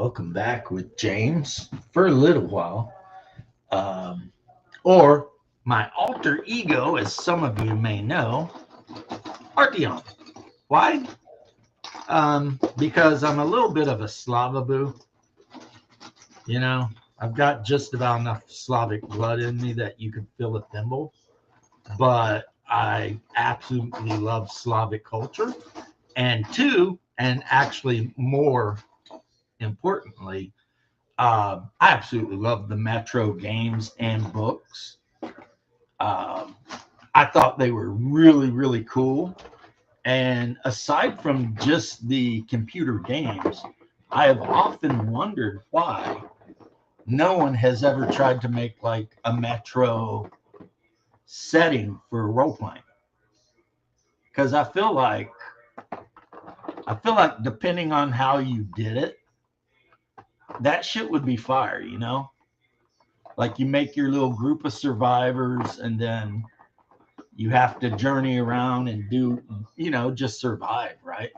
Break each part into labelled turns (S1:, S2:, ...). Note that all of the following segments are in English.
S1: welcome back with James for a little while. Um, or my alter ego, as some of you may know, Artyom. Why? Because I'm a little bit of a Slavaboo. You know, I've got just about enough Slavic blood in me that you could fill a thimble, but I absolutely love Slavic culture. And two, and actually more importantly, I absolutely love the Metro games and books. Um, I thought they were really, really cool. And aside from just the computer games, I have often wondered why no one has ever tried to make like a Metro setting for role playing. Because I feel like depending on how you did it, that shit would be fire, you know? Like you make your little group of survivors and then you have to journey around and do, just survive, right?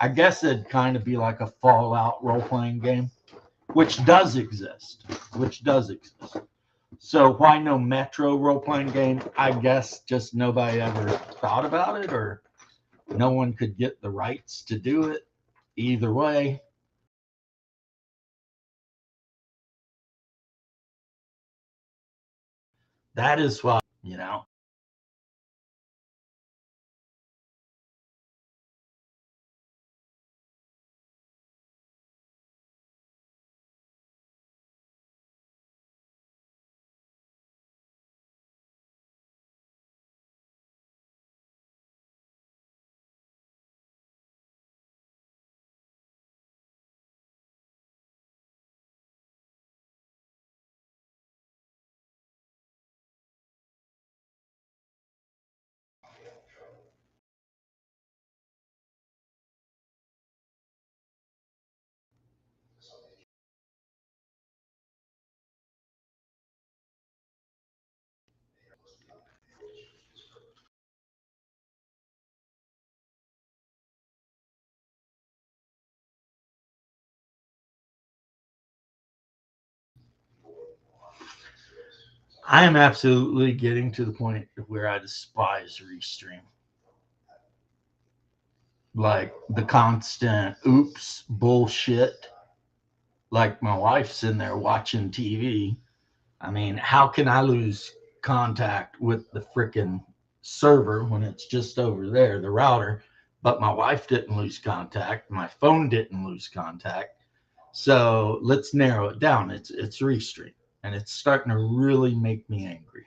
S1: I guess it'd kind of be like a Fallout role playing game, which does exist, which does exist. So why no Metro role playing game? I guess just nobody ever thought about it or no one could get the rights to do it. Either way, that is why, I am absolutely getting to the point where I despise Restream. Like the constant oops bullshit. Like my wife's in there watching TV. I mean, how can I lose contact with the freaking server when it's just over there, the router? But my wife didn't lose contact. My phone didn't lose contact. So let's narrow it down. It's Restream, and it's starting to really make me angry.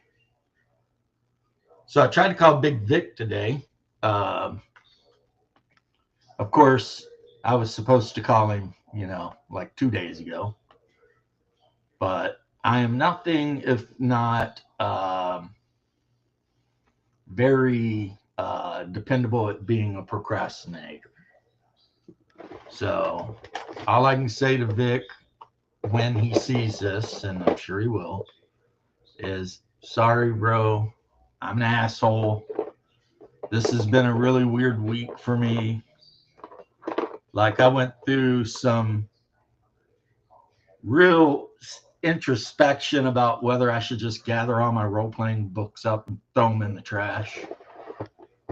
S1: So I tried to call Big Vic today. Um, of course, I was supposed to call him, like 2 days ago, but I am nothing if not very dependable at being a procrastinator. So all I can say to Vic when he sees this, and I'm sure he will, is sorry, bro. I'm an asshole. This has been a really weird week for me. Like I went through some real introspection about whether I should just gather all my role playing books up and throw them in the trash.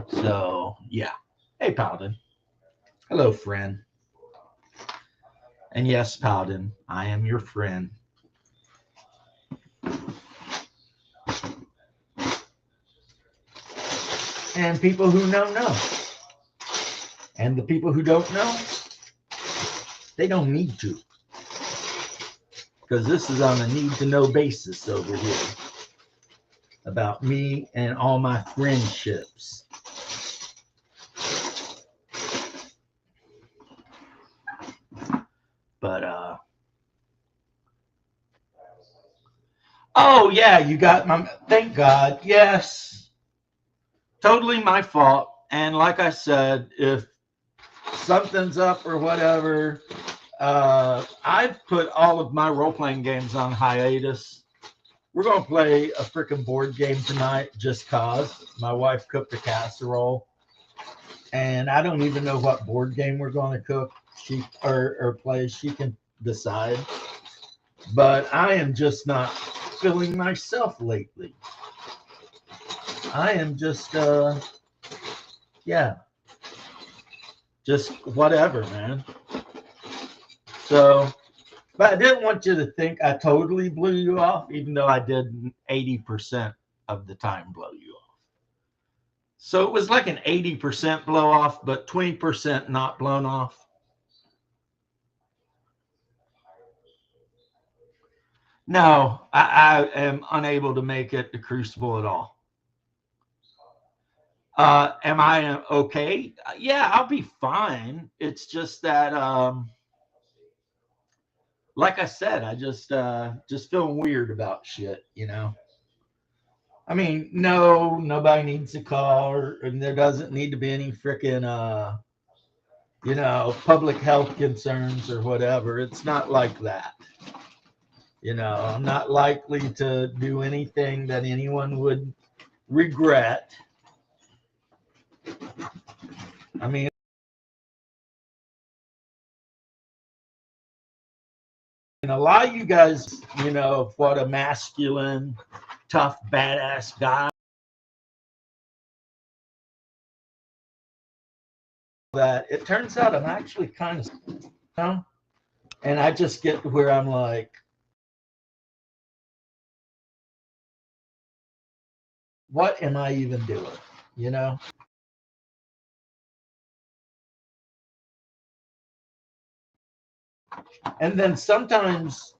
S1: So, yeah. Hey, Paladin. Hello, friend. And yes, Paladin, I am your friend. And people who know. And the people who don't know, they don't need to. Because this is on a need to know basis over here about me and all my friendships. But oh yeah, you got my, thank God. Yes. Totally my fault. And like I said, if something's up or whatever, I've put all of my role-playing games on hiatus. We're going to play a freaking board game tonight just cause. My wife cooked a casserole. And I don't even know what board game we're going to cook. Or play. She can decide. But I am just not feeling myself lately. I am just, yeah, just whatever, man. So, but I didn't want you to think I totally blew you off, even though I did 80% of the time blow you off. So it was like an 80% blow off, but 20% not blown off. No, I am unable to make it to Crucible at all. Am I okay? Yeah, I'll be fine. It's just that, like I said, I just feeling weird about shit, you know. I mean, no, nobody needs a call, and there doesn't need to be any freaking, you know, public health concerns or whatever. It's not like that. You know, I'm not likely to do anything that anyone would regret. I mean, and a lot of you guys, you know, what a masculine, tough, badass guy. That it turns out I'm actually kind of, you know, and I just get to where I'm like, what am I even doing? You know? And then sometimes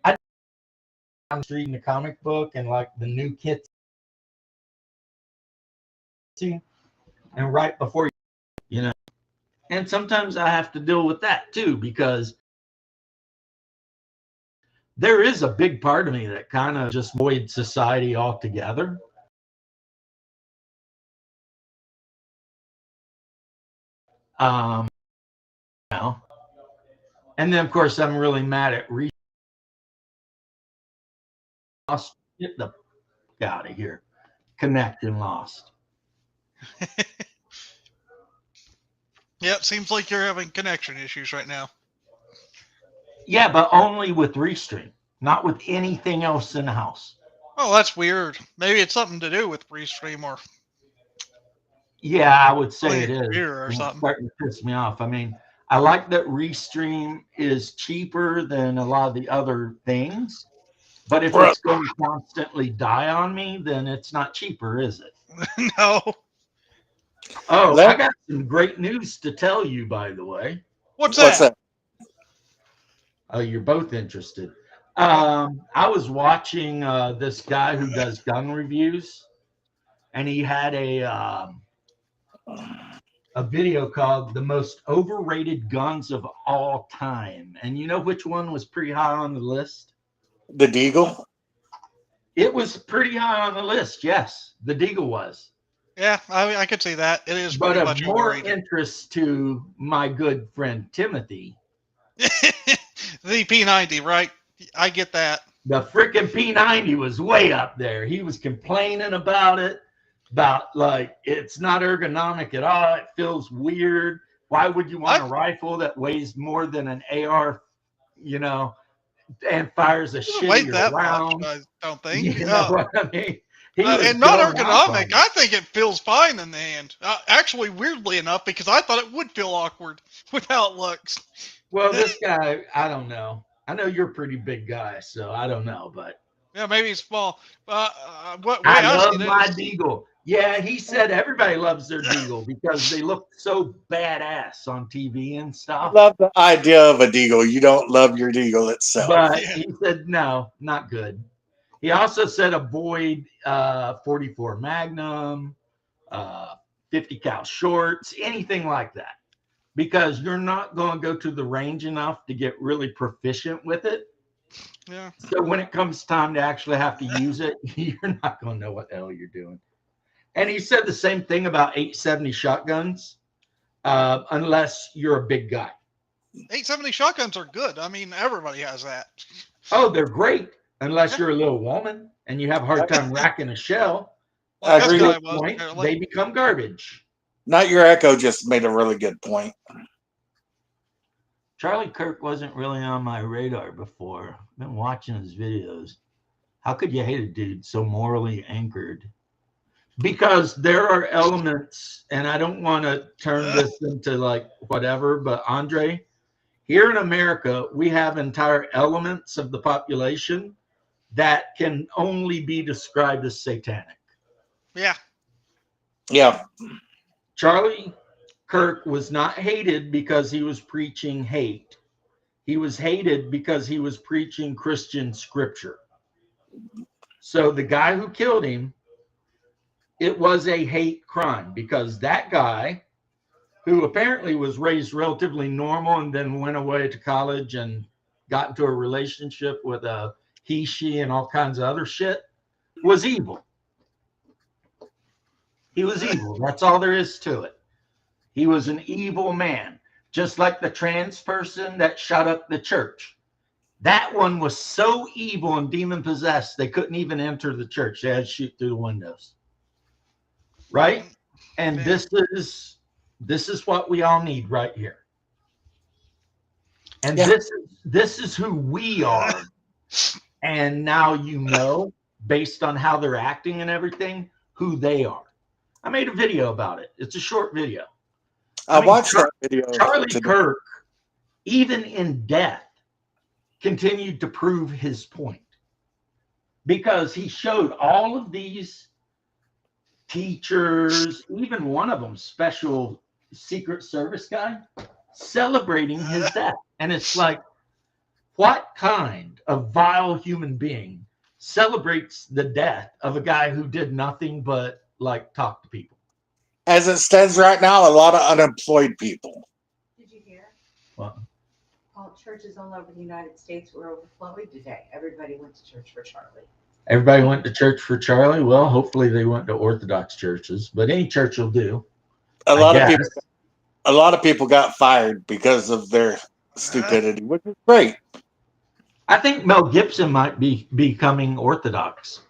S1: I'm reading the comic book and like the new kids, and right before, you know, and sometimes I have to deal with that too, because there is a big part of me that kind of just avoids society altogether. You know, and then of course I'm really mad at lost. Get the out of here. Connect and lost.
S2: Yep, seems like you're having connection issues right now.
S1: Yeah, but only with Restream, not with anything else in the house.
S2: Oh, that's weird. Maybe it's something to do with Restream or
S1: Yeah, I would say it is.
S2: computer or
S1: It's
S2: something.
S1: starting to piss me off. I mean, I like that Restream is cheaper than a lot of the other things, but if it's going to constantly die on me, then it's not cheaper, is it?
S2: No.
S1: Oh, I got some great news to tell you, by the way.
S2: What's that?
S1: Oh, you're both interested. I was watching this guy who does gun reviews, and he had a video called "The Most Overrated Guns of All Time," and you know which one was pretty high on the list?
S3: The Deagle?
S1: It was pretty high on the list. Yes, the Deagle was.
S2: Yeah, I could see that. It is
S1: But
S2: pretty
S1: of
S2: much
S1: more
S2: overrated.
S1: interest to my good friend Timothy,
S2: the P90, right? I get that.
S1: the freaking P90 was way up there. He was complaining about it, about like it's not ergonomic at all. It feels weird. Why would you want a rifle that weighs more than an AR, you know, and fires a shittier round?
S2: Much, I don't think.
S1: You know what I mean?
S2: And not ergonomic. I think it feels fine in the hand. Actually, weirdly enough, because I thought it would feel awkward with how it looks.
S1: Well, this guy, I don't know. I know you're a pretty big guy, so I don't know, but
S2: yeah, maybe he's small.
S1: I love my Deagle. Yeah, he said everybody loves their Deagle because they look so badass on TV and stuff.
S3: I love the idea of a Deagle. You don't love your Deagle itself.
S1: But he said, no, not good. He also said avoid 44 Magnum, 50 cal shorts, anything like that, because you're not going to go to the range enough to get really proficient with it.
S2: Yeah.
S1: So when it comes time to actually have to use it, you're not going to know what the hell you're doing. And he said the same thing about 870 shotguns, unless you're a big guy.
S2: 870 shotguns are good. I mean, everybody has that.
S1: Oh, they're great, unless you're a little woman and you have a hard time racking a shell.
S2: Well,
S1: At that point, they become garbage.
S3: Not your echo just made a really good point.
S1: Charlie Kirk wasn't really on my radar before. I've been watching his videos. How could you hate a dude so morally anchored? Because there are elements, and I don't want to turn this into like whatever, but Andre, here in America, we have entire elements of the population that can only be described as satanic.
S2: Yeah.
S3: Yeah.
S1: Charlie Kirk was not hated because he was preaching hate. He was hated because he was preaching Christian scripture. So the guy who killed him, it was a hate crime because that guy, who apparently was raised relatively normal and then went away to college and got into a relationship with a he, she, and all kinds of other shit, was evil. He was evil. That's all there is to it. He was an evil man, just like the trans person that shut up the church. That one was so evil and demon possessed, they couldn't even enter the church. They had to shoot through the windows. Right? And
S2: Man.
S1: this is what we all need right here. And
S3: Yeah.
S1: this is who we are. And now you know, based on how they're acting and everything, who they are. I made a video about it. It's a short video.
S3: I watched that video.
S1: Charlie
S3: today.
S1: Kirk, even in death, continued to prove his point because he showed all of these teachers, even one of them, special Secret Service guy, celebrating his death. And it's like, what kind of vile human being celebrates the death of a guy who did nothing but like talk to people?
S3: As it stands right now, a lot of unemployed people.
S4: Did you hear?
S1: Well,
S4: All churches all over the United States were overflowing today. Everybody went to church for Charlie.
S1: everybody went to church for Charlie. Well, hopefully they went to Orthodox churches, but any church will do.
S3: A lot of people got fired because of their stupidity, which is great.
S1: I think Mel Gibson might be becoming Orthodox.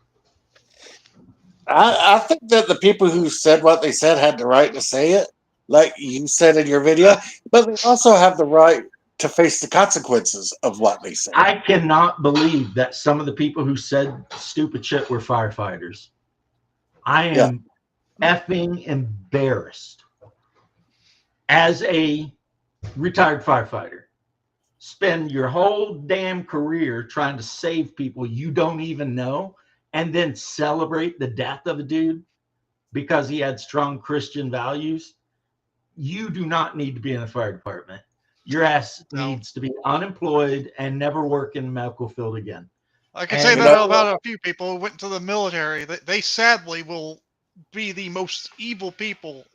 S3: I think that the people who said what they said had the right to say it, like you said in your video, but they also have the right to face the consequences of what they said.
S1: I cannot believe that some of the people who said stupid shit were firefighters. I am effing embarrassed. As a retired firefighter, spend your whole damn career trying to save people you don't even know, and then celebrate the death of a dude because he had strong Christian values. You do not need to be in the fire department. Your ass needs to be unemployed and never work in the medical field again.
S2: I can
S1: And
S2: say
S1: you
S2: that
S1: know
S2: about a few people who went to the military. They sadly will be the most evil people,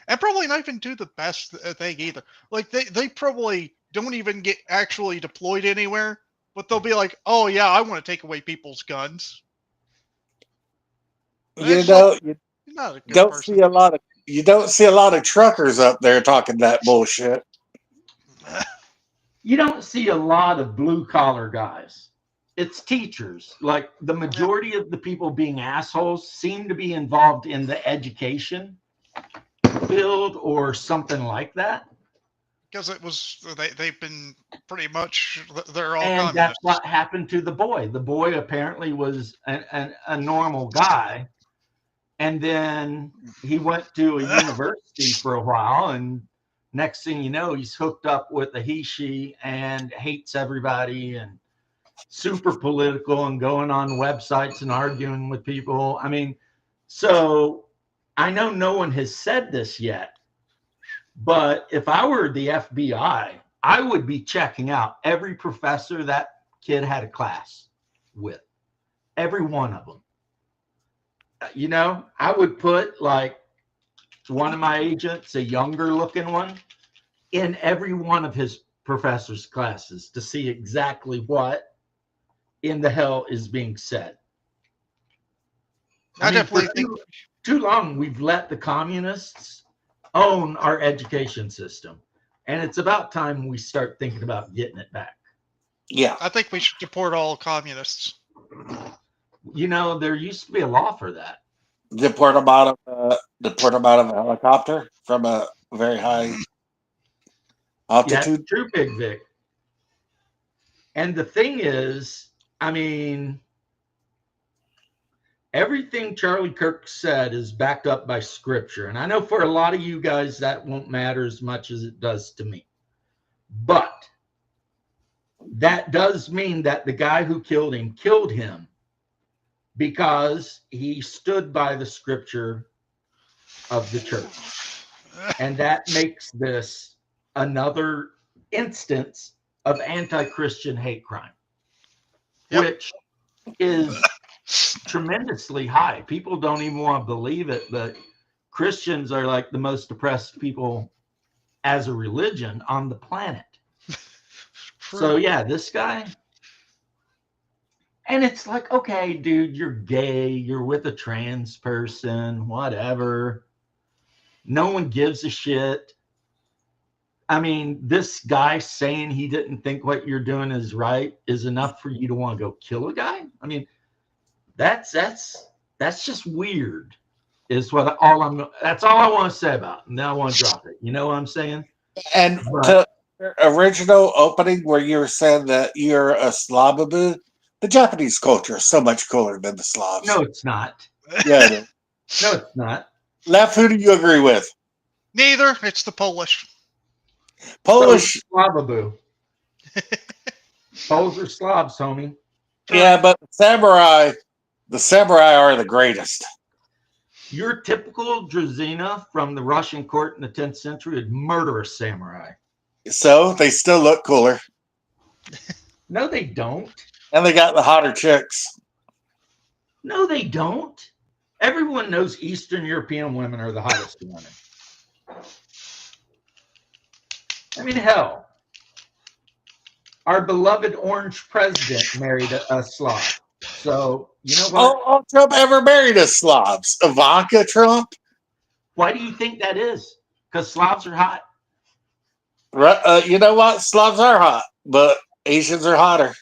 S2: and probably not even do the best thing either. Like they probably don't even get actually deployed anywhere, but they'll be like, "Oh yeah, I want to take away people's guns."
S3: You know, you
S2: You're not a good
S3: don't
S2: person.
S3: see a lot of truckers up there talking that bullshit.
S1: You don't see a lot of blue collar guys. It's teachers. Like the majority of the people being assholes seem to be involved in the education field or something like that.
S2: Because it was they've been pretty much they're all
S1: And
S2: communists.
S1: that's what happened to the boy. The boy apparently was a normal guy. And then he went to a university for a while. And next thing you know, he's hooked up with a he, she, and hates everybody and super political and going on websites and arguing with people. I mean, so I know no one has said this yet, but if I were the FBI, I would be checking out every professor that kid had a class with, every one of them. You know, I would put like one of my agents, a younger looking one, in every one of his professor's classes to see exactly what in the hell is being said.
S2: I definitely think
S1: too long we've let the communists own our education system, and it's about time we start thinking about getting it back.
S3: Yeah,
S2: I think we should deport all communists.
S1: You know, there used to be a law for that.
S3: Deport him out of a helicopter from a very high
S1: Yeah,
S3: altitude.
S1: true, Big Vic. And the thing is, I mean, everything Charlie Kirk said is backed up by scripture. And I know for a lot of you guys that won't matter as much as it does to me. But that does mean that the guy who killed him because he stood by the scripture of the church. And that makes this another instance of anti-Christian hate crime,
S2: Yep.
S1: which is tremendously high. People don't even want to believe it, but Christians are like the most oppressed people as a religion on the planet. So yeah, this guy, and it's like, okay, dude, you're gay, you're with a trans person, whatever. No one gives a shit. I mean, this guy saying he didn't think what you're doing is right is enough for you to want to go kill a guy. I mean, that's just weird. That's all I want to say about it. Now I want to drop it. You know what I'm saying?
S3: And
S1: But,
S3: the original opening where you were saying that you're a Slavaboo, the Japanese culture is so much cooler than the Slavs.
S1: no, it's not.
S3: Yeah, it is.
S1: No, it's not.
S3: Left, who do you agree with?
S2: Neither. It's the Polish.
S3: Polish,
S1: So, Slavaboo. Poles are Slavs, homie.
S3: yeah, but the samurai are the greatest.
S1: Your typical Drazina from the Russian court in the 10th century would murder a samurai.
S3: So they still look cooler.
S1: No, they don't.
S3: And they got the hotter chicks.
S1: No, they don't. Everyone knows Eastern European women are the hottest women. I mean, hell, our beloved orange president married a Slav. So, you know what?
S3: Oh, Trump ever married a Slavs? Ivanka Trump?
S1: Why do you think that is? Because Slavs are hot.
S3: You know what? Slavs are hot, but Asians are hotter.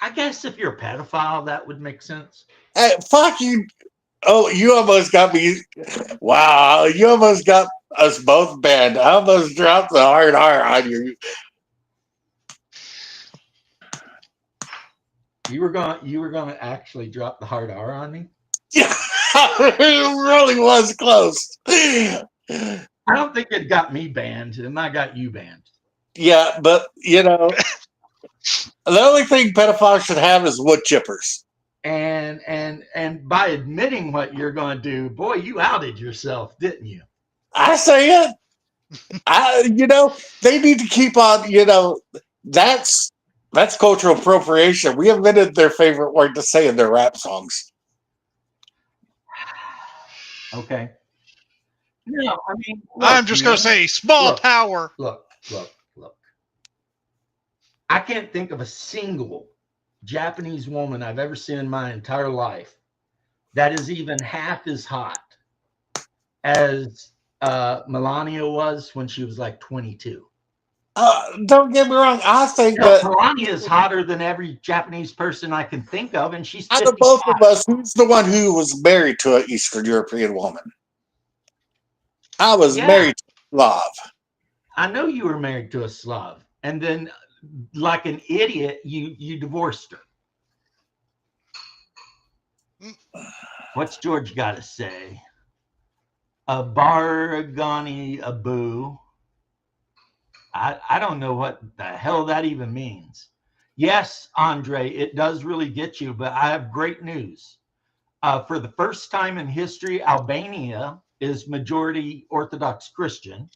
S1: I guess if you're a pedophile, that would make sense.
S3: Hey, fuck you. Oh, you almost got me. Wow, you almost got us both banned. I almost dropped the hard R on you.
S1: You were going to actually drop the hard R on me?
S3: Yeah, it really was close.
S1: I don't think it got me banned. It might got you banned.
S3: Yeah, but you know, the only thing pedophiles should have is wood chippers.
S1: And by admitting what you're going to do, boy, you outed yourself, didn't you?
S3: I say it. They need to keep on. That's cultural appropriation. We invented their favorite word to say in their rap songs.
S1: Okay. No, I mean,
S2: I'm just going to say small
S1: look,
S2: power.
S1: Look. I can't think of a single Japanese woman I've ever seen in my entire life that is even half as hot as Melania was when she was like 22.
S3: Don't get me wrong. I think that
S1: Melania is hotter than every Japanese person I can think of, and she's 55.
S3: out of both of us, who's the one who was married to an Eastern European woman? I was married to a Slav.
S1: I know you were married to a Slav, and then, like an idiot, you divorced her. What's George got to say? A bargani abu. I don't know what the hell that even means. Yes, Andre, it does really get you, but I have great news. For the first time in history, Albania is majority Orthodox Christian.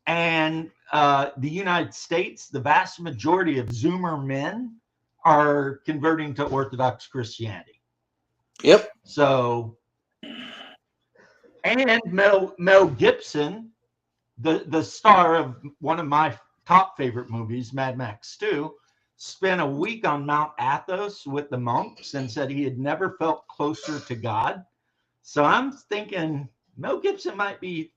S1: And the United States, the vast majority of Zoomer men are converting to Orthodox Christianity.
S3: Yep.
S1: So, and Mel Gibson, the star of one of my top favorite movies, Mad Max 2, spent a week on Mount Athos with the monks and said he had never felt closer to God. So I'm thinking Mel Gibson might be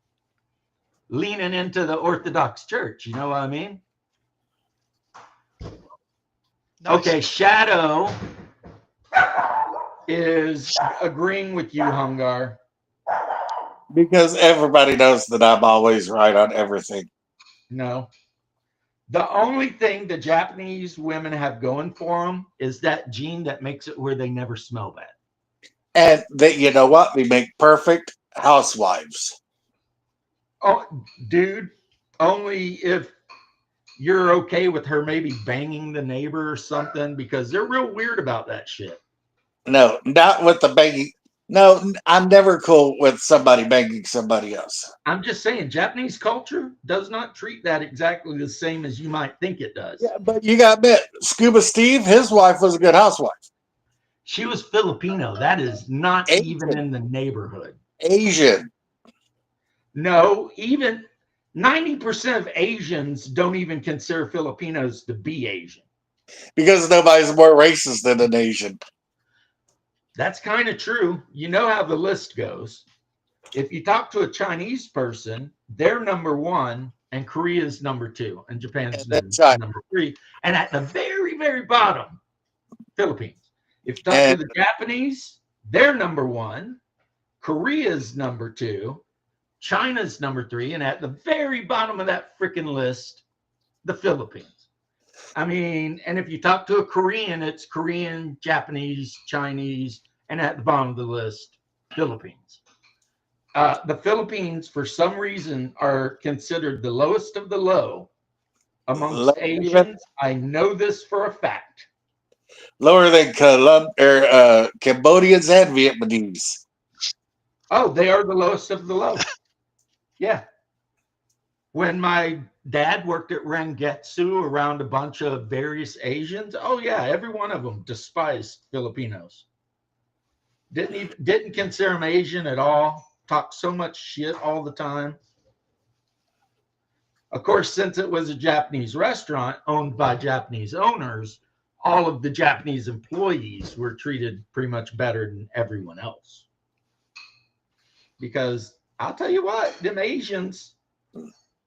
S1: leaning into the Orthodox Church. You know what I mean?
S2: Nice.
S1: Okay, Shadow is agreeing with you, Hungar.
S3: Because everybody knows that I'm always right on everything.
S1: No. The only thing the Japanese women have going for them is that gene that makes it where they never smell bad.
S3: And that, you know what? They make perfect housewives.
S1: Oh, dude, only if you're okay with her maybe banging the neighbor or something, because they're real weird about that shit.
S3: No, not with the banging. No, I'm never cool with somebody banging somebody else.
S1: I'm just saying, Japanese culture does not treat that exactly the same as you might think it does.
S3: Yeah, but you got bit. Scuba Steve, his wife was a good housewife.
S1: She was Filipino. That is not even
S3: Asian.
S1: in the neighborhood.
S3: Asian.
S1: No, even 90% of Asians don't even consider Filipinos to be Asian.
S3: Because nobody's more racist than an Asian.
S1: That's kind of true. You know how the list goes. If you talk to a Chinese person, they're number one, and Korea's number two, and Japan's
S3: And then China.
S1: number three. And at the very, very bottom, Philippines. If you talk to
S3: And
S1: the Japanese, they're number one, Korea's number two, China's number three, and at the very bottom of that freaking list, the Philippines. I mean, and if you talk to a Korean, it's Korean, Japanese, Chinese, and at the bottom of the list, Philippines. The Philippines, for some reason, are considered the lowest of the low amongst
S3: lower
S1: Asians.
S3: even
S1: I know this for a fact.
S3: lower than Cambodians and Vietnamese.
S1: Oh, they are the lowest of the low. Yeah. When my dad worked at Rangetsu around a bunch of various Asians, oh yeah, every one of them despised Filipinos. Didn't consider them Asian at all. Talked so much shit all the time. Of course, since it was a Japanese restaurant owned by Japanese owners, all of the Japanese employees were treated pretty much better than everyone else. Because I'll tell you what, them Asians,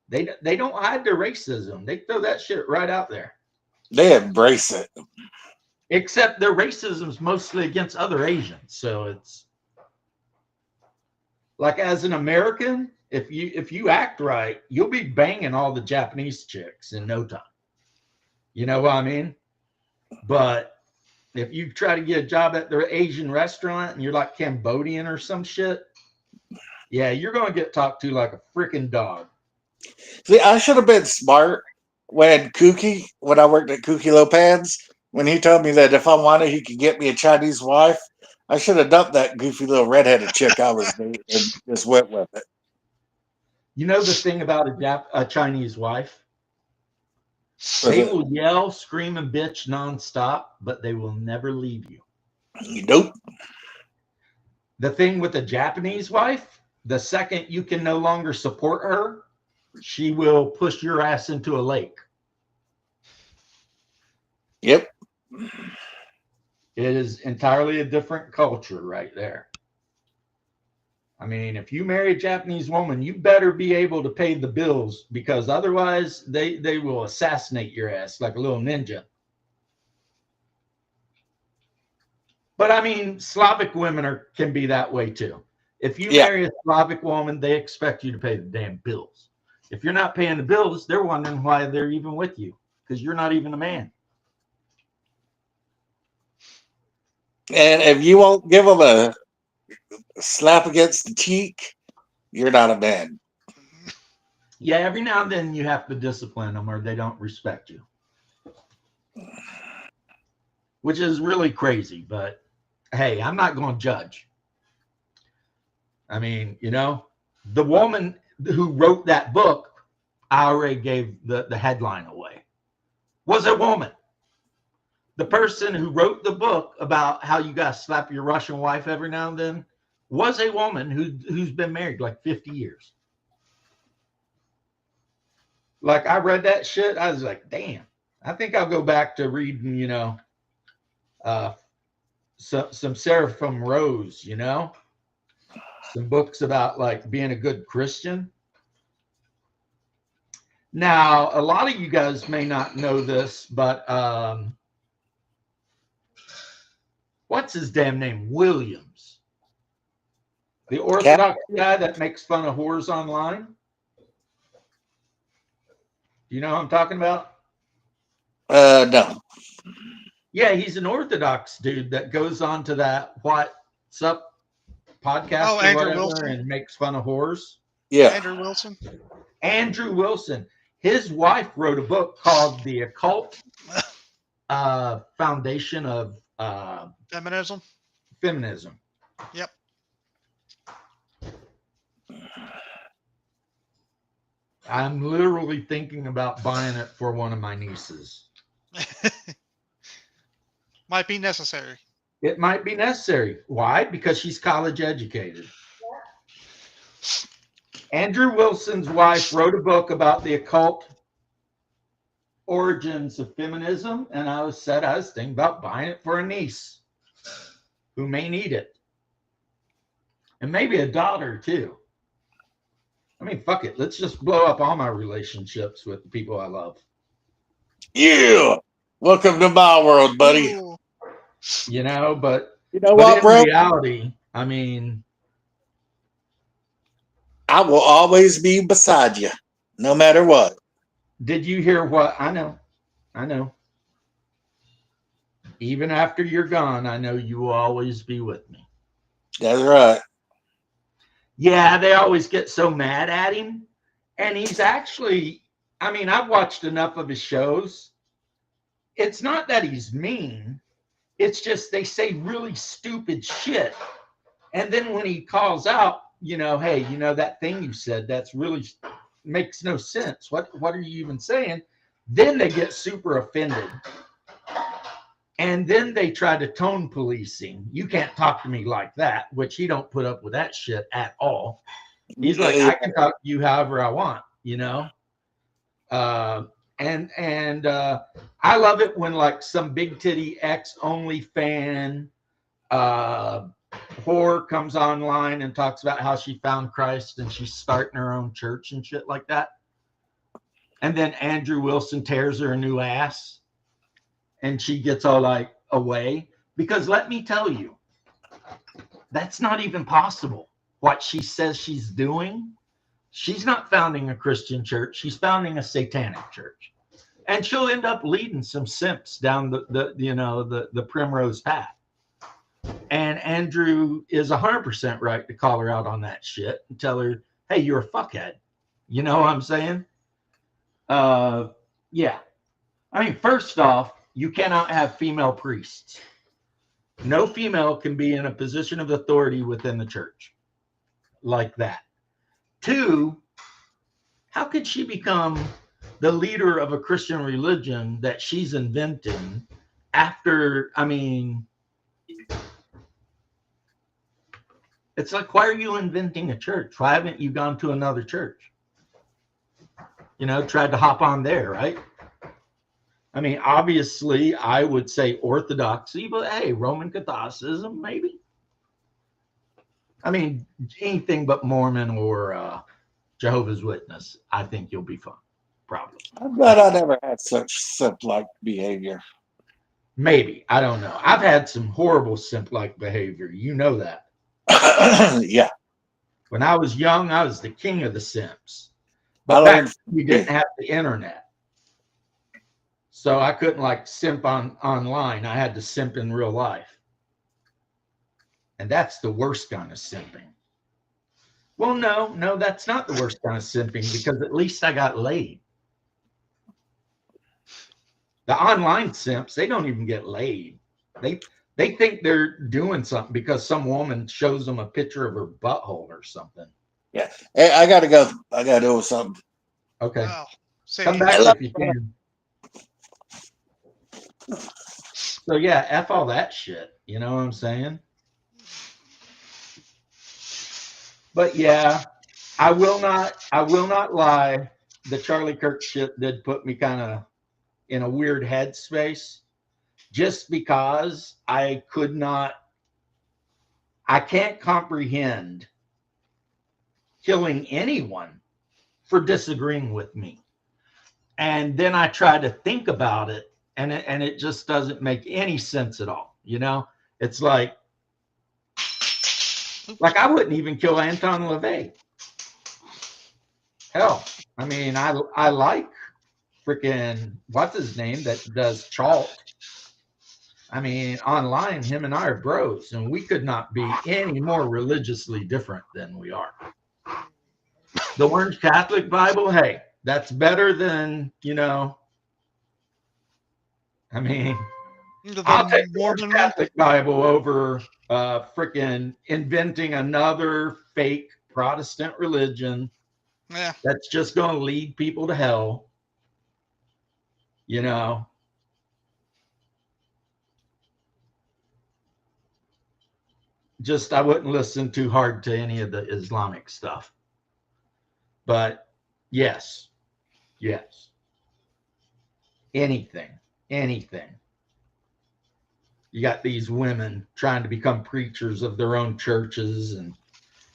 S1: they don't hide their racism. They throw that shit right out there.
S3: They embrace it.
S1: Except their racism is mostly against other Asians. So it's like, as an American, if you act right, you'll be banging all the Japanese chicks in no time. You know what I mean? But if you try to get a job at their Asian restaurant and you're like Cambodian or some shit, yeah, you're going to get talked to like a freaking dog.
S3: See, I should have been smart when I worked at Kooky Lopez, when he told me that if I wanted, he could get me a Chinese wife. I should have dumped that goofy little redheaded chick I was dating and just went with it.
S1: You know the thing about a Chinese wife?
S3: For
S1: They
S3: the,
S1: will yell, scream, and bitch nonstop, but they will never leave you.
S3: nope.
S1: The thing with a Japanese wife, the second you can no longer support her, she will push your ass into a lake.
S3: Yep.
S1: It is entirely a different culture right there. I mean, if you marry a Japanese woman, you better be able to pay the bills, because otherwise they will assassinate your ass like a little ninja. But I mean, Slavic women can be that way too. If you marry a Slavic woman, they expect you to pay the damn bills. If you're not paying the bills, they're wondering why they're even with you, because you're not even a man.
S3: And if you won't give them a slap against the cheek, you're not a man.
S1: Yeah, every now and then you have to discipline them or they don't respect you. Which is really crazy, but hey, I'm not going to judge. I mean, you know, the woman who wrote that book, I already gave the headline away, was a woman. The person who wrote the book about how you got to slap your Russian wife every now and then was a woman who's been married like 50 years. Like, I read that shit, I was like, damn, I think I'll go back to reading, you know, some Seraphim Rose, you know, some books about like being a good Christian. Now, a lot of you guys may not know this, but well, what's his damn name? Williams. The Orthodox guy that makes fun of whores online. Do you know who I'm talking about?
S3: No.
S1: Yeah, he's an Orthodox dude that goes on to that What's Up podcast
S2: Oh,
S1: or
S2: Andrew
S1: whatever
S2: Wilson.
S1: and makes fun of whores.
S3: Yeah.
S2: Andrew Wilson.
S1: Andrew Wilson. His wife wrote a book called The Occult Foundation of
S2: Feminism.
S1: Feminism.
S2: Yep.
S1: I'm literally thinking about buying it for one of my nieces.
S2: Might be necessary.
S1: It might be necessary. Why? Because she's college educated. Andrew Wilson's wife wrote a book about the occult origins of feminism, and I was thinking about buying it for a niece who may need it. And maybe a daughter too. I mean, fuck it. Let's just blow up all my relationships with the people I love.
S3: Yeah. Welcome to my world, buddy.
S2: Ooh.
S1: You know, but
S3: You know
S1: but
S3: what,
S1: in
S3: bro?
S1: reality, I mean,
S3: I will always be beside you, no matter what.
S1: did you hear what I know? I know. Even after you're gone, I know you will always be with me.
S3: That's right.
S1: Yeah, they always get so mad at him. And he's actually, I mean, I've watched enough of his shows. It's not that he's mean. It's just they say really stupid shit. And then when he calls out, you know, hey, you know, that thing you said, that's really makes no sense. What are you even saying? Then they get super offended. And then they try to tone policing. You can't talk to me like that, which he don't put up with that shit at all. He's like, I can talk to you however I want, you know? And I love it when like some big titty ex only fan whore comes online and talks about how she found Christ and she's starting her own church and shit like that. And then Andrew Wilson tears her a new ass and she gets all like away. Because let me tell you, that's not even possible. What she says she's doing, she's not founding a Christian church. She's founding a satanic church. And she'll end up leading some simps down the primrose path. And Andrew is 100% right to call her out on that shit and tell her, hey, you're a fuckhead. You know what I'm saying? Yeah. I mean, first off, you cannot have female priests. No female can be in a position of authority within the church like that. Two, how could she become the leader of a Christian religion that she's inventing after, I mean, it's like, why are you inventing a church? Why haven't you gone to another church? You know, tried to hop on there, right? I mean, obviously, I would say Orthodoxy, but hey, Roman Catholicism, maybe. I mean, anything but Mormon or Jehovah's Witness, I think you'll be fine, probably.
S3: I'm glad I never had such simp-like behavior.
S1: Maybe, I don't know. I've had some horrible simp-like behavior. You know that.
S3: Yeah.
S1: When I was young, I was the king of the simps.
S3: I
S1: But
S3: learned.
S1: back then, we didn't have the internet. So I couldn't like simp online. I had to simp in real life. And that's the worst kind of simping. Well, no, that's not the worst kind of simping because at least I got laid. The online simps, they don't even get laid. They think they're doing something because some woman shows them a picture of her butthole or something.
S3: Yeah. Hey, I gotta go. I gotta do something.
S1: Okay.
S2: Wow.
S1: Come back if you can. So yeah, F all that shit. You know what I'm saying? But yeah, I will not lie. The Charlie Kirk shit did put me kind of in a weird headspace just because I can't comprehend killing anyone for disagreeing with me. And then I try to think about it and it just doesn't make any sense at all, you know? It's like I wouldn't even kill Anton LaVey. Hell, I mean, I like freaking what's his name that does Chalt. I mean, online, him and I are bros, and we could not be any more religiously different than we are. The Orange Catholic Bible, hey, that's better than, I mean, I'll take the Orange
S2: Mormon one.
S1: Catholic Bible over freaking inventing another fake Protestant religion
S2: Yeah.
S1: that's just going to lead people to hell. Just I wouldn't listen too hard to any of the Islamic stuff. But yes. Anything. You got these women trying to become preachers of their own churches. And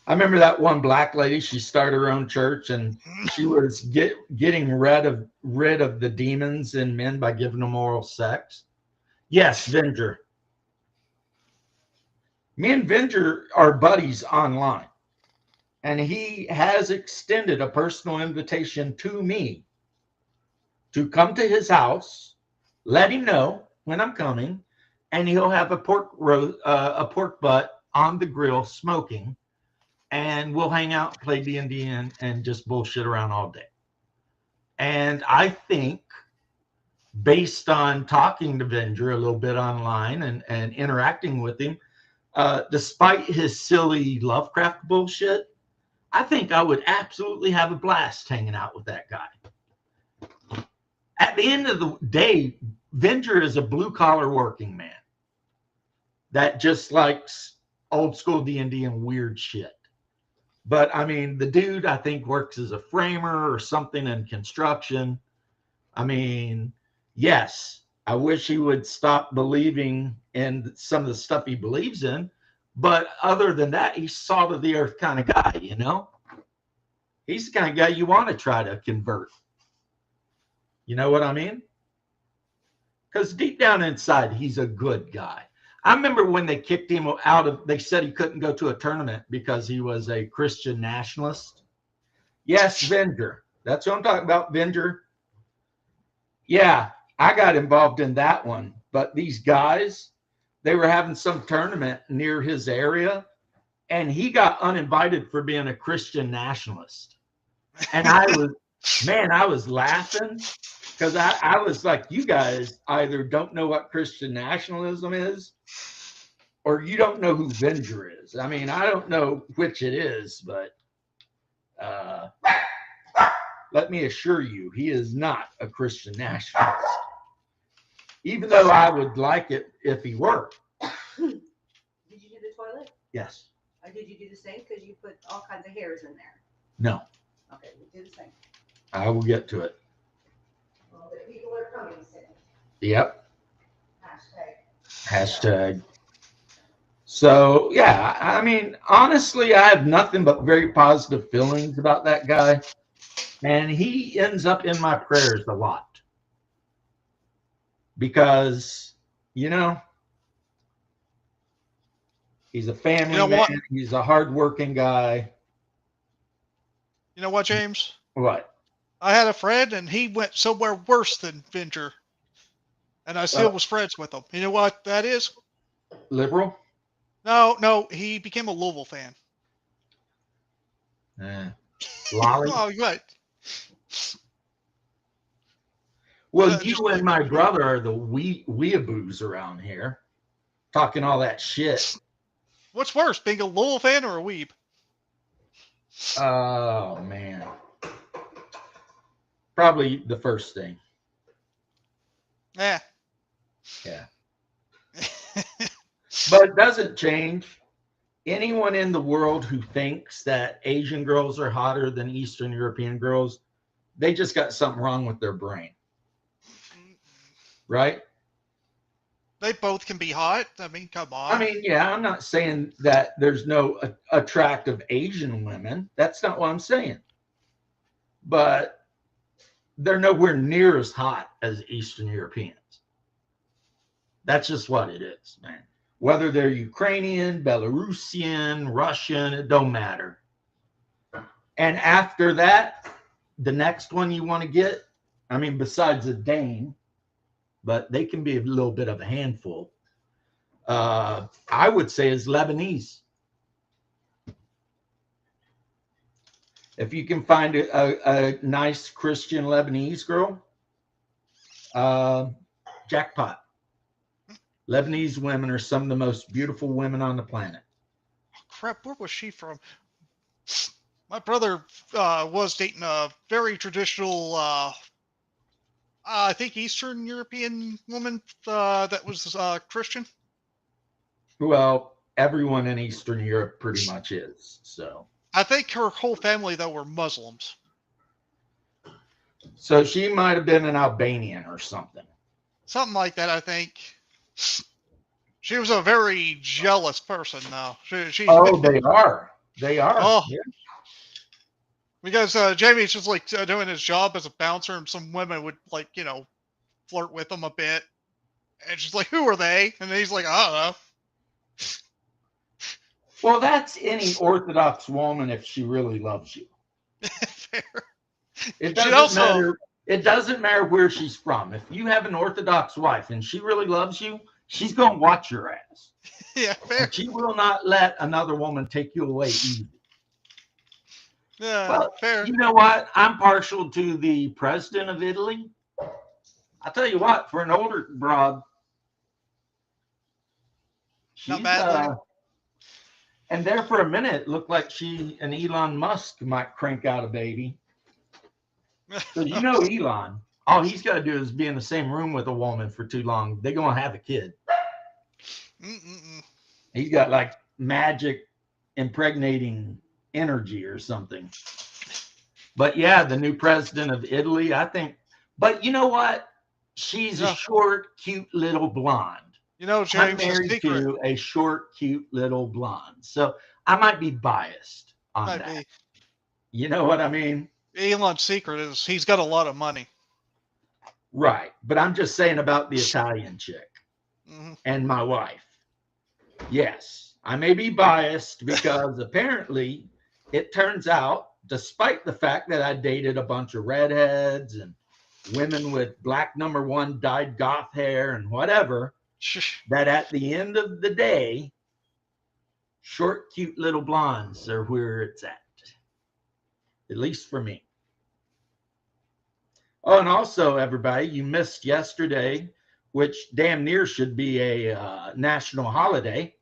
S1: I remember that one black lady, she started her own church and she was getting rid of the demons in men by giving them oral sex. Yes, Venger. Me and Venger are buddies online. And he has extended a personal invitation to me to come to his house, let him know when I'm coming, and he'll have a pork butt on the grill smoking, and we'll hang out, play D&D, and just bullshit around all day. And I think, based on talking to Venger a little bit online and interacting with him, despite his silly Lovecraft bullshit, I think I would absolutely have a blast hanging out with that guy. At the end of the day, Venger is a blue-collar working man that just likes old school D&D and weird shit. But, I mean, the dude, I think, works as a framer or something in construction. I mean, yes, I wish he would stop believing in some of the stuff he believes in. But other than that, he's salt of the earth kind of guy, He's the kind of guy you want to try to convert. You know what I mean? Because deep down inside, he's a good guy. I remember when they kicked him out they said he couldn't go to a tournament because he was a Christian nationalist. Yes, Venger. That's what I'm talking about, Venger. Yeah, I got involved in that one. But these guys, they were having some tournament near his area, and he got uninvited for being a Christian nationalist. And I was laughing because I was like, you guys either don't know what Christian nationalism is or you don't know who Venger is. I mean, I don't know which it is, but let me assure you, he is not a Christian nationalist. Even though I would like it if he were.
S4: Did you do the toilet?
S1: Yes.
S4: Or did you do the same? Because you put all kinds of hairs in there.
S1: No.
S4: Okay, we do the same.
S1: I will get to it.
S4: Well, the people are coming soon.
S1: Yep.
S4: Hashtag.
S1: So, yeah, I mean, honestly, I have nothing but very positive feelings about that guy. And he ends up in my prayers a lot. Because, he's a family man. He's a hardworking guy.
S2: You know what, James?
S1: What?
S2: I had a friend, and he went somewhere worse than Venger. And I still was friends with him. You know what that is?
S1: Liberal?
S2: No, he became a Louisville fan.
S1: Lolly?
S2: Oh, right.
S1: Well, you and my brother are the weeaboos around here, talking all that shit.
S2: What's worse, being a Louisville fan or a weeb?
S1: Oh, man. Probably the first thing.
S2: Yeah.
S1: But it doesn't change. Anyone in the world who thinks that Asian girls are hotter than Eastern European girls, they just got something wrong with their brain. Right?
S2: They both can be hot. I mean, come on.
S1: I mean, yeah, I'm not saying that there's no attractive Asian women. That's not what I'm saying. But they're nowhere near as hot as Eastern Europeans. That's just what it is, man. whether they're Ukrainian, Belarusian, Russian, it don't matter. And after that, the next one you want to get, I mean, besides a Dane, but they can be a little bit of a handful. I would say is Lebanese. If you can find a nice Christian Lebanese girl, jackpot. Lebanese women are some of the most beautiful women on the planet.
S2: Crap, where was she from? My brother was dating a very traditional, I think Eastern European woman that was Christian.
S1: Well, everyone in Eastern Europe pretty much is. So
S2: I think her whole family, though, were Muslims.
S1: So she might have been an Albanian or something.
S2: Something like that, I think. She was a very jealous person, though.
S1: Oh, they are. They are.
S2: Oh,
S1: Yeah.
S2: because Jamie's just like doing his job as a bouncer, and some women would flirt with him a bit, and she's like, "Who are they?" And he's like, "I don't know."
S1: Well, that's any Orthodox woman if she really loves you.
S2: Fair.
S1: It
S2: She
S1: doesn't
S2: also-
S1: matter. It doesn't matter where she's from. If you have an Orthodox wife and she really loves you, she's going to watch your ass.
S2: Yeah, fair.
S1: And she will not let another woman take you away easy.
S2: Yeah,
S1: Well,
S2: fair.
S1: you know what? I'm partial to the president of Italy. I'll tell you what, for an older broad, she's
S2: Not bad looking.
S1: and there for a minute, it looked like she and Elon Musk might crank out a baby. So you know Elon, all he's got to do is be in the same room with a woman for too long. They're going to have a kid.
S2: Mm-mm-mm.
S1: He's got like magic impregnating energy or something. But yeah, the new president of Italy, I think. But you know what? She's
S2: Yeah.
S1: a short, cute little blonde.
S2: You know,
S1: I'm
S2: James, the
S1: married
S2: secret
S1: to a short, cute little blonde. So I might be biased on
S2: might
S1: that.
S2: be.
S1: You know what I mean?
S2: Elon's secret is he's got a lot of money.
S1: Right. But I'm just saying about the Italian chick
S2: Hmm.
S1: and my wife. Yes, I may be biased because apparently it turns out, despite the fact that I dated a bunch of redheads and women with black #1 dyed goth hair and whatever, that at the end of the day, short, cute little blondes are where it's at least for me. Oh, and also, everybody, you missed yesterday, which damn near should be a national holiday.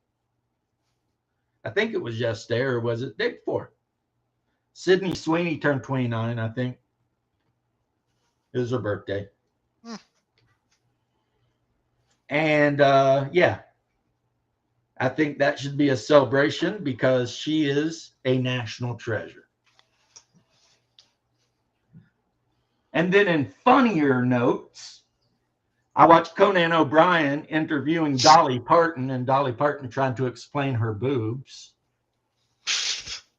S1: I think it was yesterday, or was it day before? Sydney Sweeney turned 29, I think. It was her birthday.
S2: Hmm.
S1: And yeah, I think that should be a celebration because she is a national treasure. And then in funnier notes, I watched Conan O'Brien interviewing Dolly Parton and Dolly Parton trying to explain her boobs.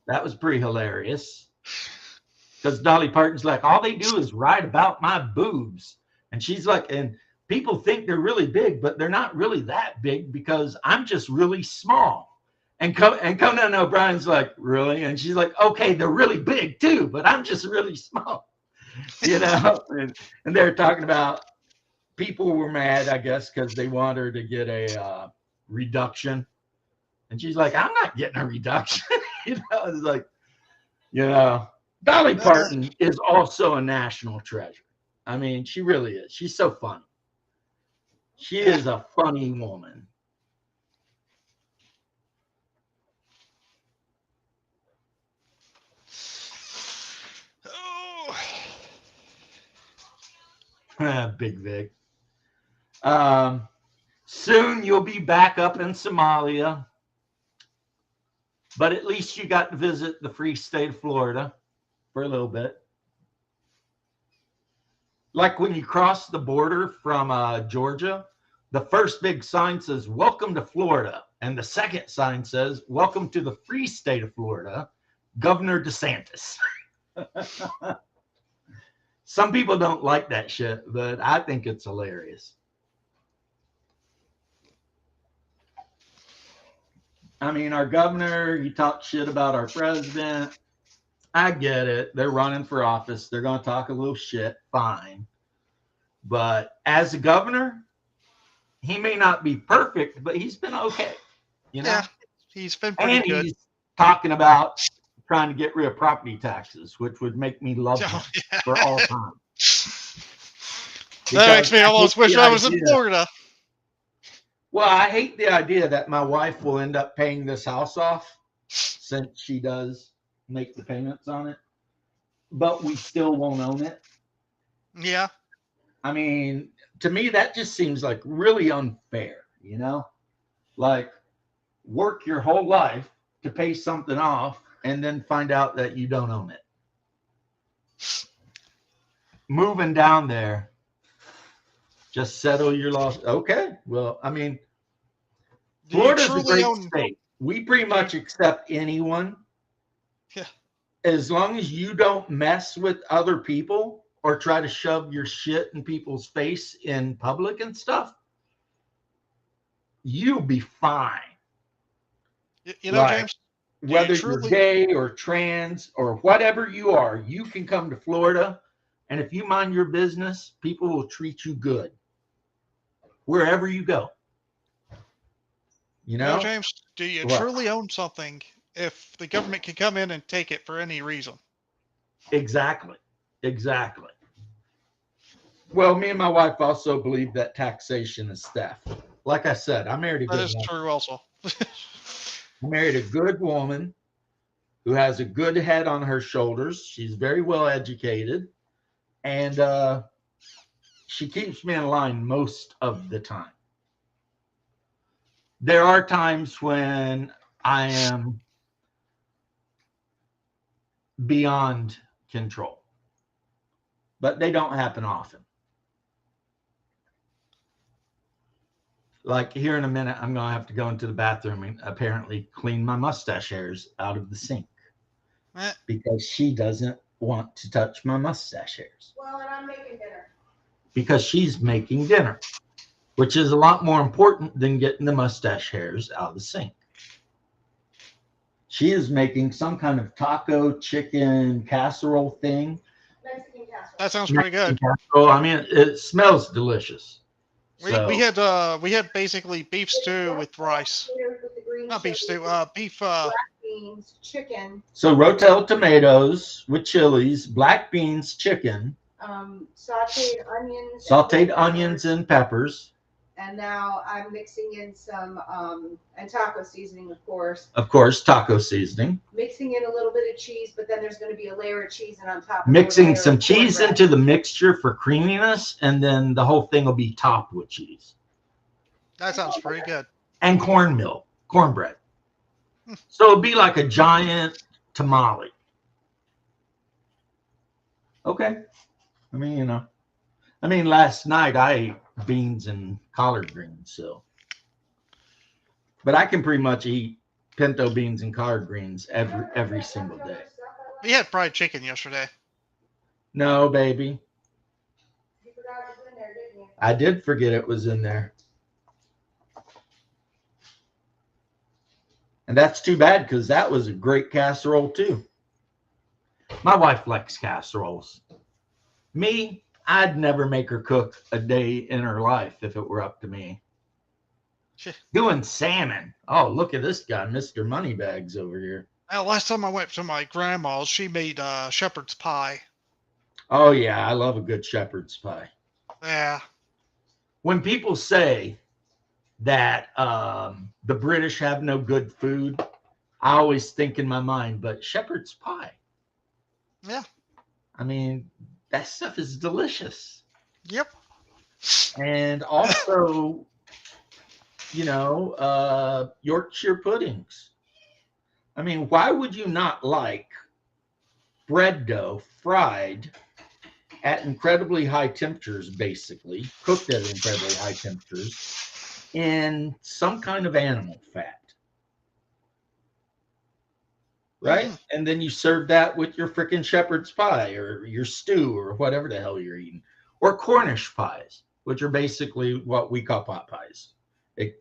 S1: That was pretty hilarious. Because Dolly Parton's like, all they do is write about my boobs. And she's like, and people think they're really big, but they're not really that big because I'm just really small. And Conan O'Brien's like, really? And she's like, okay, they're really big too, but I'm just really small. You know? and they're talking about people were mad, I guess, because they want her to get a reduction. And she's like, I'm not getting a reduction. You know, it's like, you know, Dolly Parton is also a national treasure. I mean, she really is. She's so funny. She is a funny woman.
S2: Oh.
S1: Big Vic. Soon you'll be back up in Somalia. But at least you got to visit the free state of Florida for a little bit. Like when you cross the border from Georgia, the first big sign says, welcome to Florida. And the second sign says, welcome to the free state of Florida, Governor DeSantis. Some people don't like that shit, but I think it's hilarious. I mean, our governor, he talks shit about our president. I get it. They're running for office. They're going to talk a little shit. Fine. But as a governor, he may not be perfect, but he's been okay, you know?
S2: Yeah, he's been pretty
S1: And
S2: good.
S1: he's talking about trying to get rid of property taxes, which would make me love him
S2: Oh, yeah.
S1: for all time.
S2: That makes
S1: Because
S2: me
S1: I
S2: almost
S1: hate
S2: wish
S1: the
S2: I was in
S1: idea-
S2: Florida.
S1: Well, I hate the idea that my wife will end up paying this house off since she does make the payments on it, but we still won't own it.
S2: Yeah.
S1: I mean, to me, that just seems like really unfair, you know? Like, work your whole life to pay something off and then find out that you don't own it. Moving down there, just settle your loss. Okay. Well, I mean,
S2: Do you
S1: Florida's a
S2: truly
S1: great
S2: own?
S1: state. We pretty much accept anyone.
S2: Yeah.
S1: As long as you don't mess with other people or try to shove your shit in people's face in public and stuff, you'll be fine.
S2: You know,
S1: Like,
S2: James.
S1: whether you're
S2: truly-
S1: gay or trans or whatever you are, you can come to Florida, and if you mind your business, people will treat you good wherever you go. You
S2: You know,
S1: know?
S2: James. Do you
S1: What?
S2: truly own something if the government can come in and take it for any reason?
S1: Exactly. Exactly. Well, me and my wife also believe that taxation is theft. Like I said, I married a
S2: That
S1: good
S2: is
S1: woman.
S2: true, also.
S1: I married a good woman who has a good head on her shoulders. She's very well educated, and she keeps me in line most of the time. There are times when I am beyond control, but they don't happen often. Like here in a minute, I'm going to have to go into the bathroom and apparently clean my mustache hairs out of the sink
S2: Eh,
S1: because she doesn't want to touch my mustache hairs
S4: Well, and I'm making dinner.
S1: because she's making dinner, which is a lot more important than getting the mustache hairs out of the sink. She is making some kind of taco chicken casserole thing.
S4: Mexican casserole.
S2: that sounds pretty good.
S1: Casserole. I mean, it smells delicious.
S2: We
S1: So,
S2: we had basically beef stew with rice.
S4: With the green
S2: Not beef
S4: chili,
S2: stew. Beef.
S4: black beans, chicken,
S1: so rotel tomatoes with chilies, black beans, chicken,
S4: sauteed onions.
S1: sauteed onions and peppers.
S4: And now I'm mixing in some and taco seasoning,
S1: Of course, taco seasoning.
S4: mixing in a little bit of cheese, but then there's going to be a layer of cheese, and on top of
S1: Mixing some cheese into the mixture for creaminess, and then the whole thing will be topped with cheese.
S2: That sounds pretty good.
S1: And cornbread. So it'll be like a giant tamale. Okay. I mean, last night I ate beans and collard greens, so. But I can pretty much eat pinto beans and collard greens every single day.
S2: We had fried chicken yesterday.
S1: No, baby.
S4: You forgot it was in there, didn't you?
S1: I did forget it was in there. And that's too bad because that was a great casserole too. My wife likes casseroles. Me, I'd never make her cook a day in her life if it were up to me. Doing salmon. Oh, look at this guy, Mr. Moneybags over here.
S2: Well, last time I went to my grandma's, she made shepherd's pie.
S1: Oh, yeah, I love a good shepherd's pie.
S2: Yeah.
S1: When people say that the British have no good food, I always think in my mind, but shepherd's pie.
S2: Yeah.
S1: I mean, that stuff is delicious.
S2: Yep.
S1: And also, Yorkshire puddings. I mean, why would you not like bread dough fried at incredibly high temperatures, basically, cooked at incredibly high temperatures, in some kind of animal fat? Right? And then you serve that with your freaking shepherd's pie or your stew or whatever the hell you're eating. Or Cornish pies, which are basically what we call pot pies,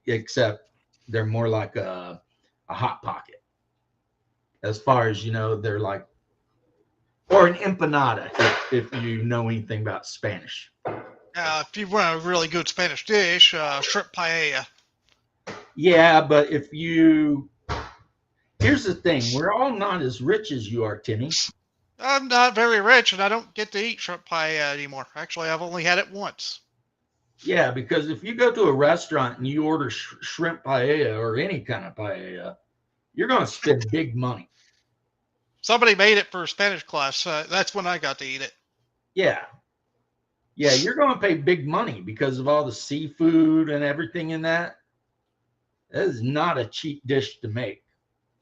S1: except they're more like a a hot pocket. As far as they're like, or an empanada, if you know anything about Spanish.
S2: If you want a really good Spanish dish, shrimp paella.
S1: Yeah, but here's the thing: we're all not as rich as you are, Timmy.
S2: I'm not very rich, and I don't get to eat shrimp paella anymore. Actually, I've only had it once.
S1: Yeah, because if you go to a restaurant and you order shrimp paella or any kind of paella, you're going to spend big money.
S2: Somebody made it for Spanish class. That's when I got to eat it.
S1: Yeah. Yeah, you're going to pay big money because of all the seafood and everything in that. That is not a cheap dish to make.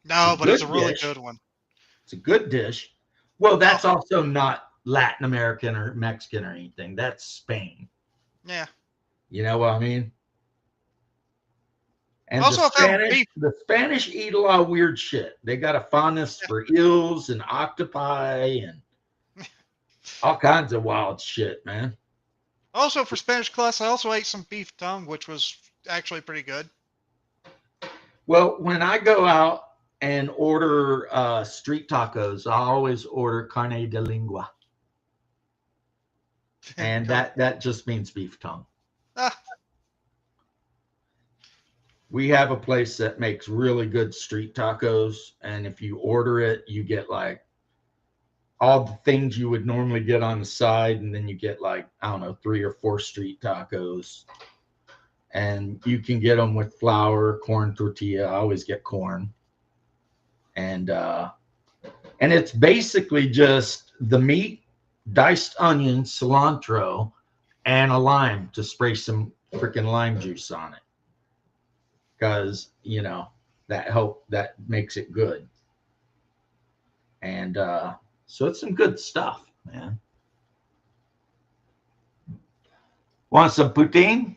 S2: No, but it's a really good one.
S1: It's a good dish. Well, that's also not Latin American or Mexican or anything. That's Spain.
S2: Yeah.
S1: You know what I mean? And
S2: Also,
S1: the Spanish eat a lot of weird shit. They got a fondness for eels and octopi and all kinds of wild shit, man.
S2: Also, for Spanish class, I also ate some beef tongue, which was actually pretty good.
S1: Well, when I go out and order street tacos, I always order carne de lengua. And that just means beef tongue. We have a place that makes really good street tacos, and if you order it, you get like all the things you would normally get on the side, and then you get like, I don't know, 3 or 4 street tacos. And you can get them with flour, corn tortilla. I always get corn. And it's basically just the meat, diced onion, cilantro, and a lime to spray some freaking lime juice on it. Because, that makes it good. And so it's some good stuff, man. Want some poutine?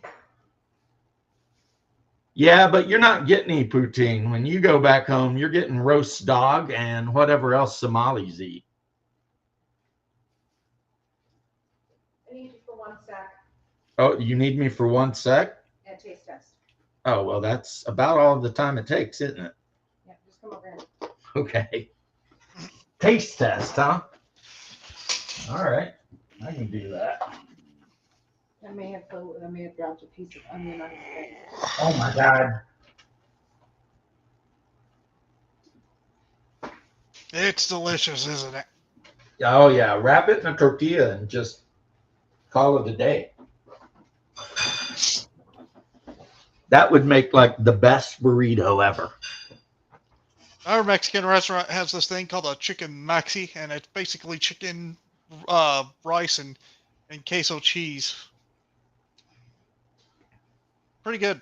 S1: Yeah, but you're not getting any poutine. When you go back home, you're getting roast dog and whatever else Somalis eat.
S4: I need you for 1 sec.
S1: Oh, you need me for 1 sec?
S4: And taste test.
S1: Oh, well, that's about all the time it takes, isn't it?
S4: Yeah, just come over here.
S1: Okay. Taste test, huh? All right. I can do that.
S4: I may have dropped a piece of onion on your face.
S1: Oh, my God.
S2: It's delicious, isn't it?
S1: Oh, yeah. Wrap it in a tortilla and just call it a day. That would make like the best burrito ever.
S2: Our Mexican restaurant has this thing called a chicken maxi, and it's basically chicken, rice, and queso cheese. Pretty good.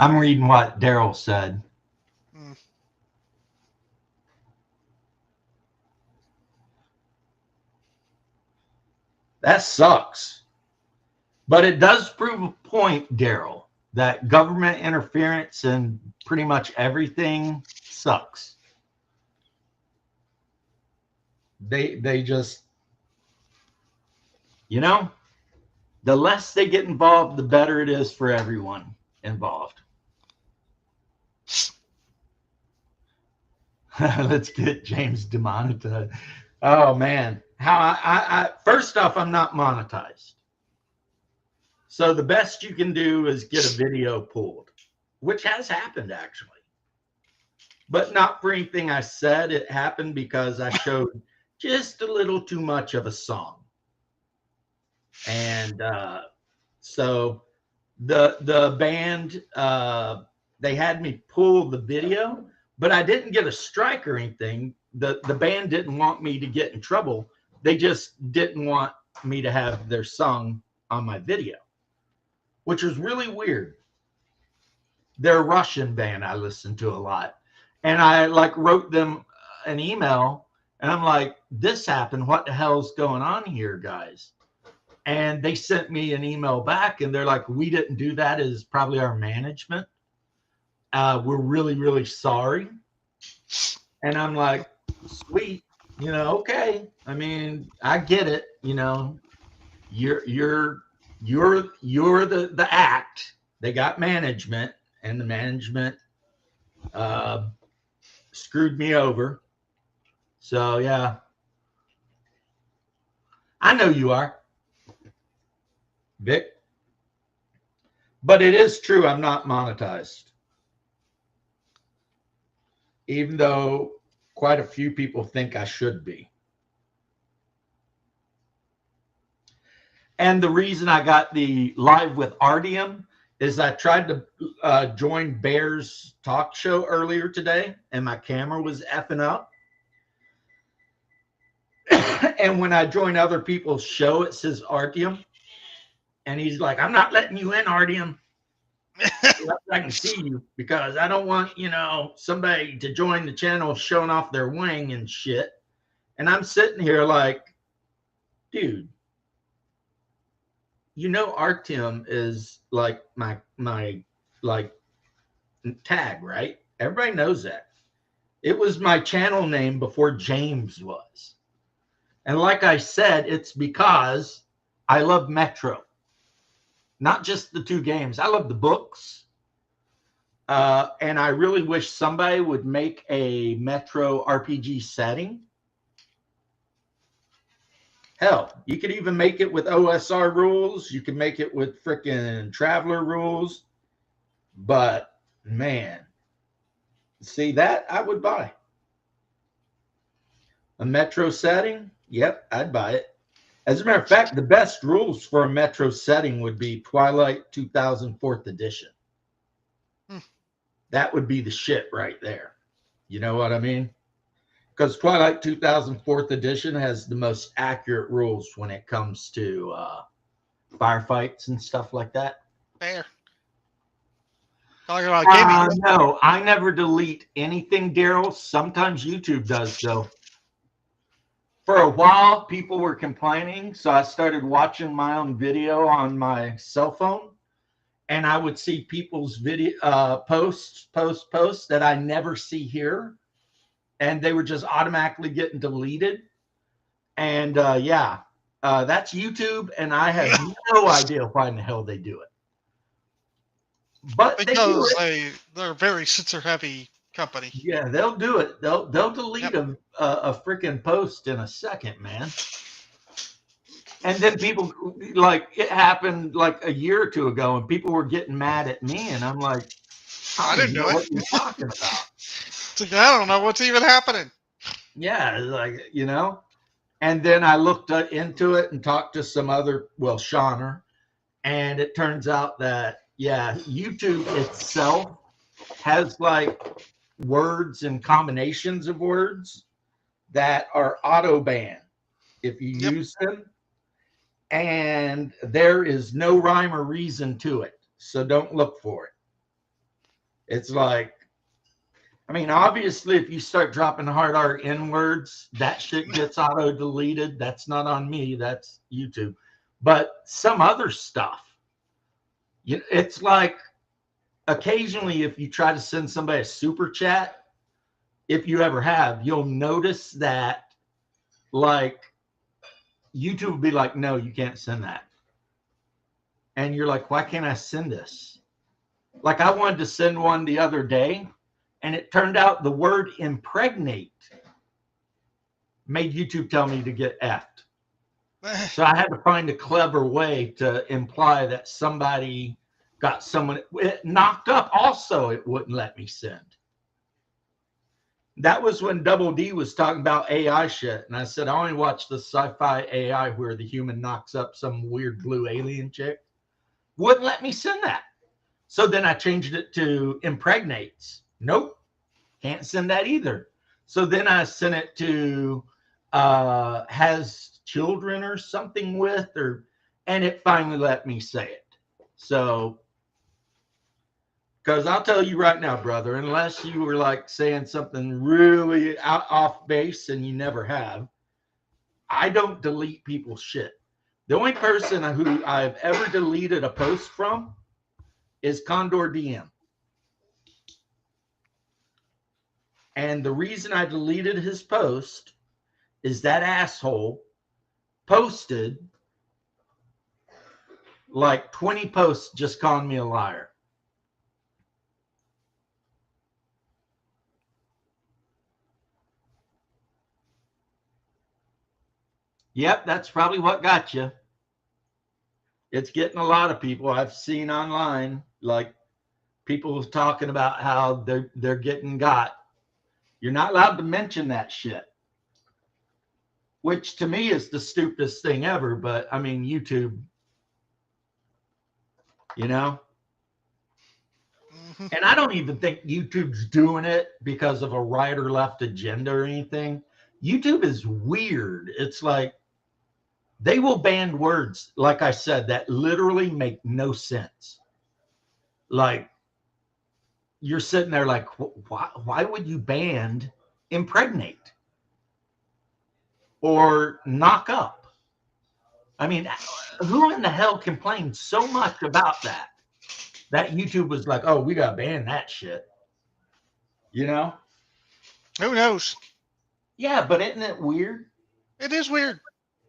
S1: I'm reading what Daryl said. That sucks. But it does prove a point, Daryl, that government interference in pretty much everything sucks. They just, the less they get involved, the better it is for everyone involved. Let's get James demonetized. Oh man, how I first off, I'm not monetized. So the best you can do is get a video pulled, which has happened actually, but not for anything I said. It happened because I showed just a little too much of a song, and so the band they had me pull the video, but I didn't get a strike or anything. The band didn't want me to get in trouble. They just didn't want me to have their song on my video, which was really weird. They're a Russian band I listen to a lot. And I wrote them an email and I'm like, this happened. What the hell's going on here, guys? And they sent me an email back and they're like, we didn't do that. It's probably our management. We're really, really sorry. And I'm like, sweet, okay. I mean, I get it, you're the act. They got management, and the management screwed me over. So yeah, I know you are, Vic. But it is true, I'm not monetized, even though quite a few people think I should be. And the reason I got the live with Artyom is I tried to join Bear's talk show earlier today, and my camera was effing up. And when I join other people's show, it says Artyom. And he's like, I'm not letting you in, Artyom. I can see you because I don't want, somebody to join the channel showing off their wing and shit. And I'm sitting here like, dude, Artyom is like my like tag, right? Everybody knows that. It was my channel name before James was. And like I said, it's because I love Metro. Not just the two games. I love the books. And I really wish somebody would make a Metro RPG setting. Hell, you could even make it with OSR rules. You can make it with freaking Traveler rules. But, man, see, that I would buy. A Metro setting? Yep, I'd buy it. As a matter of fact, the best rules for a Metro setting would be Twilight 2000 4th edition. That would be the shit right there. You know what I mean? Because Twilight 2000 4th edition has the most accurate rules when it comes to firefights and stuff like that.
S2: Fair. Talking about gaming.
S1: No, I never delete anything, Daryl. Sometimes YouTube does, though. For a while, people were complaining, so I started watching my own video on my cell phone, and I would see people's video posts that I never see here, and they were just automatically getting deleted. And that's YouTube, and I have no idea why in the hell they do it. But
S2: because they're a very censor-heavy company.
S1: Yeah, they'll do it. They'll delete a freaking post in a second, man. And then people, like, it happened like a year or two ago, and people were getting mad at me, and I'm like,
S2: I didn't know
S1: what you're talking about.
S2: It's like, I don't know what's even happening.
S1: Yeah, like, and then I looked into it and talked to some other, Shauner, and it turns out that, YouTube itself has like words and combinations of words that are auto banned if you use them, and there is no rhyme or reason to it, so don't look for it. It's like, I mean, obviously if you start dropping hard R N words, that shit gets auto deleted. That's not on me, that's YouTube. But some other stuff, it's like, occasionally, if you try to send somebody a super chat, if you ever have, you'll notice that, like, YouTube will be like, no, you can't send that. And you're like, why can't I send this? Like, I wanted to send one the other day, and it turned out the word impregnate made YouTube tell me to get effed. So I had to find a clever way to imply that somebody got someone knocked up. Also, it wouldn't let me send. That was when Double D was talking about AI shit. And I said, I only watch the sci-fi AI where the human knocks up some weird blue alien chick. Wouldn't let me send that. So then I changed it to impregnates. Nope. Can't send that either. So then I sent it to has children or something with, and it finally let me say it. So, because I'll tell you right now, brother, unless you were like saying something really off base, and you never have, I don't delete people's shit. The only person who I've ever deleted a post from is Condor DM. And the reason I deleted his post is that asshole posted like 20 posts just calling me a liar. Yep, that's probably what got you. It's getting a lot of people I've seen online, like people talking about how they're getting got. You're not allowed to mention that shit, which to me is the stupidest thing ever. But I mean, YouTube, you know,
S2: Mhm.
S1: and I don't even think YouTube's doing it because of a right or left agenda or anything. YouTube is weird. It's like they will ban words, like I said, that literally make no sense. Like you're sitting there like, why would you ban impregnate or knock up? I mean, who in the hell complained so much about that? That YouTube was like, oh, we got to ban that shit. You know?
S2: Who knows?
S1: Yeah, but isn't it weird?
S2: It is weird.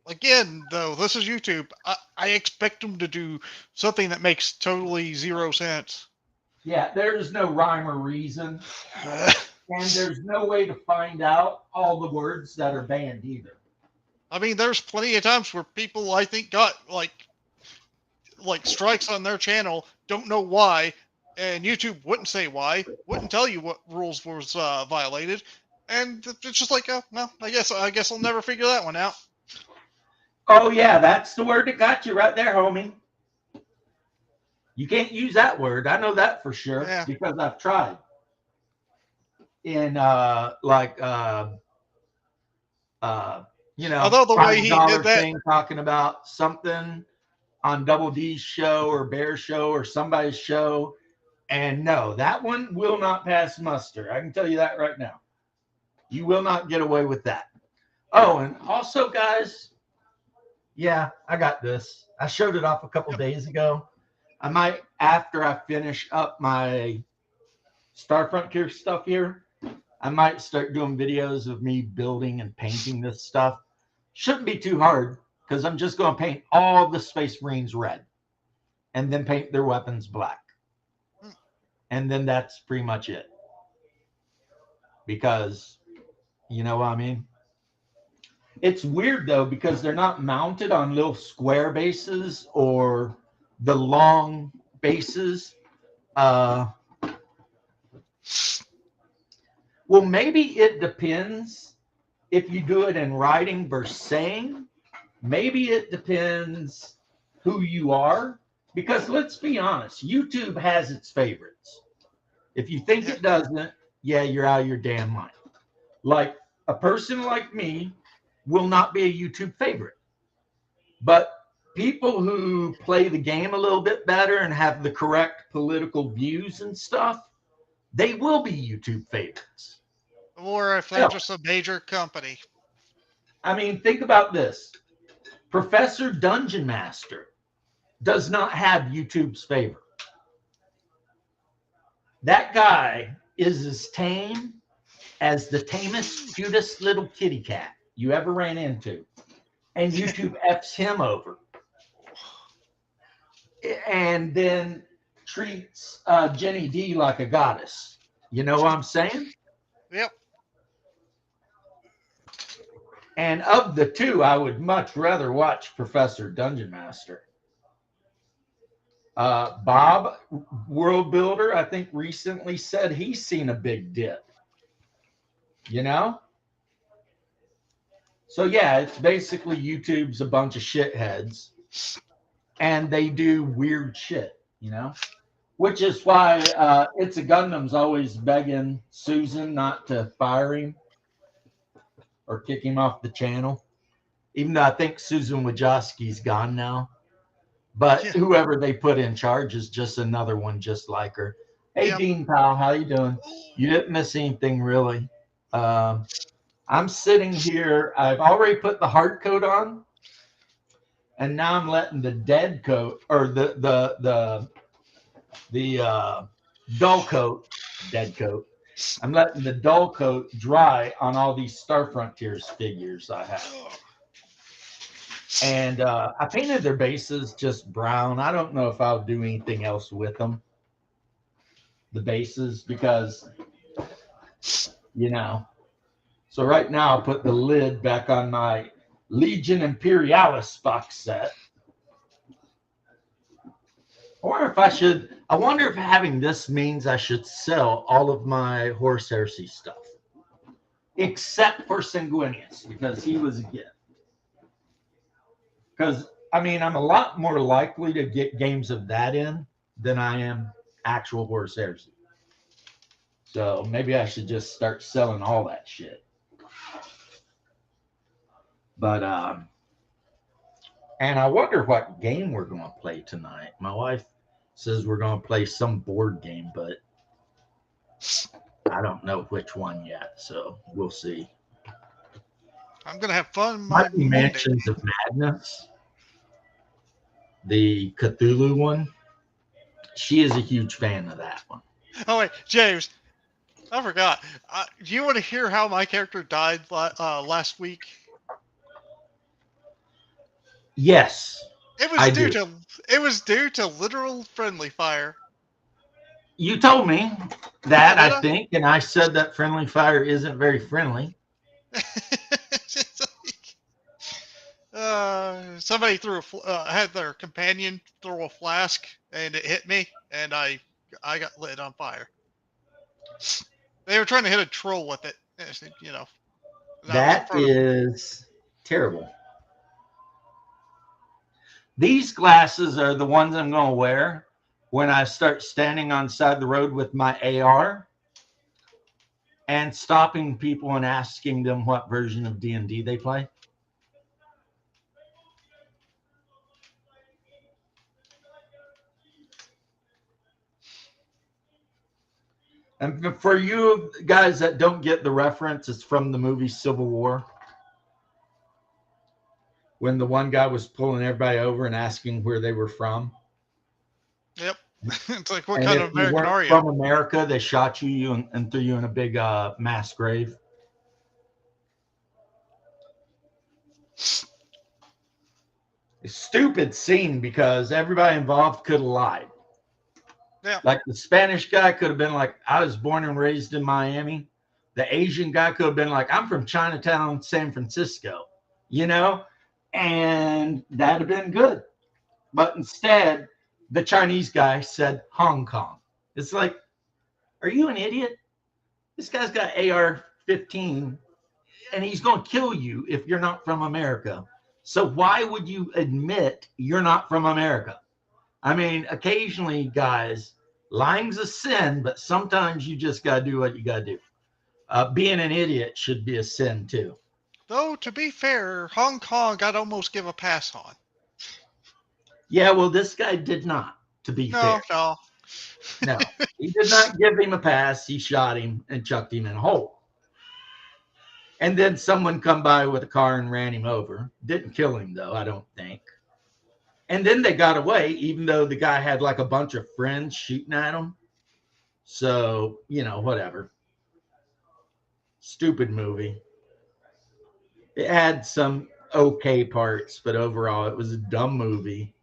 S2: Again, though, this is YouTube. I expect them to do something that makes totally zero sense.
S1: Yeah, there's no rhyme or reason. And there's no way to find out all the words that are banned either.
S2: I mean, there's plenty of times where people I think got like strikes on their channel, don't know why, and YouTube wouldn't say why, wouldn't tell you what rules was violated, and it's just like, oh, well, I guess I'll never figure that one out.
S1: Oh, yeah, that's the word that got you right there, homie. You can't use that word. I know that for sure
S2: Yeah.
S1: because I've tried. In
S2: Although the way he
S1: $5
S2: did that,
S1: thing talking about something on Double D's show or Bear show or somebody's show. And no, that one will not pass muster. I can tell you that right now. You will not get away with that. Oh, and also, guys, yeah, I got this. I showed it off a couple days ago. I might, after I finish up my Star Frontier stuff here, I might start doing videos of me building and painting this stuff. Shouldn't be too hard because I'm just going to paint all the Space Marines red and then paint their weapons black. And then that's pretty much it. Because, you know what I mean? It's weird though, because they're not mounted on little square bases or the long bases. Well, maybe it depends if you do it in writing versus saying. Maybe it depends who you are. Because let's be honest, YouTube has its favorites. If you think it doesn't, yeah, you're out of your damn mind. Like a person like me will not be a YouTube favorite. But people who play the game a little bit better and have the correct political views and stuff, they will be YouTube favorites.
S2: or if they're just a major company.
S1: I mean, think about this. Professor Dungeon Master does not have YouTube's favor. That guy is as tame as the tamest, cutest little kitty cat you ever ran into. And YouTube F's him over. And then treats Jenny D like a goddess. You know what I'm saying?
S2: Yep.
S1: And of the two, I would much rather watch Professor Dungeon Master. Bob, World Builder, I think recently said he's seen a big dip. You know? So yeah, it's basically YouTube's a bunch of shitheads. And they do weird shit, you know? Which is why It's a Gundam's always begging Susan not to fire him or kick him off the channel. Even though I think Susan Wojcicki's gone now. But whoever they put in charge is just another one just like her. Hey, Dean pal, how you doing? You didn't miss anything really. I'm sitting here. I've already put the hard coat on. And now I'm letting the dead coat or the dull coat, dead coat, I'm letting the dull coat dry on all these Star Frontiers figures I have. And I painted their bases just brown. I don't know if I'll do anything else with them, the bases, because, you know. So right now I'll put the lid back on my Legion Imperialis box set. Or if I wonder if having this means I should sell all of my Horse Heresy stuff. Except for Sanguinius, because he was a gift. Because, I mean, I'm a lot more likely to get games of that in than I am actual Horse Heresy. So maybe I should just start selling all that shit. But, and I wonder what game we're going to play tonight. My wife says we're going to play some board game, but I don't know which one yet. So we'll see.
S2: I'm gonna have fun my
S1: Might be
S2: Monday.
S1: Mansions of Madness, the Cthulhu one. She is a huge fan of that one.
S2: Oh wait, James, I forgot. Do you want to hear how my character died last week?
S1: Yes,
S2: It
S1: I
S2: was due to literal friendly fire.
S1: you told me that,
S2: Did
S1: I
S2: I?
S1: think, and I said that friendly fire isn't very friendly.
S2: It's like, somebody had their companion throw a flask and it hit me and I got lit on fire. They were trying to hit a troll with it, you know.
S1: That is terrible. These glasses are the ones I'm going to wear when I start standing on the side of the road with my AR and stopping people and asking them what version of D&D they play. And for you guys that don't get the reference, it's from the movie Civil War. When the one guy was pulling everybody over and asking where they were from.
S2: Yep. It's like, what
S1: And
S2: kind
S1: if
S2: of
S1: you
S2: American
S1: weren't
S2: are you?
S1: from America, they shot you and threw you in a big mass grave. A stupid scene because everybody involved could have lied.
S2: Yeah.
S1: Like the Spanish guy could have been like, I was born and raised in Miami. The Asian guy could have been like, I'm from Chinatown, San Francisco, you know, and that'd have been good. But instead, the Chinese guy said Hong Kong. It's like, are you an idiot? This guy's got AR-15 and he's going to kill you if you're not from America. So why would you admit you're not from America? I mean, occasionally, guys, lying's a sin, but sometimes you just got to do what you got to do. Being an idiot should be a sin too.
S2: Though, to be fair, Hong Kong I'd almost give a pass on.
S1: Yeah, well, this guy did not, to be fair.
S2: No.
S1: No, he did not give him a pass. He shot him and chucked him in a hole. And then someone come by with a car and ran him over. Didn't kill him, though, I don't think. And then they got away, even though the guy had like a bunch of friends shooting at him. So, you know, whatever. Stupid movie. It had some okay parts, but overall it was a dumb movie.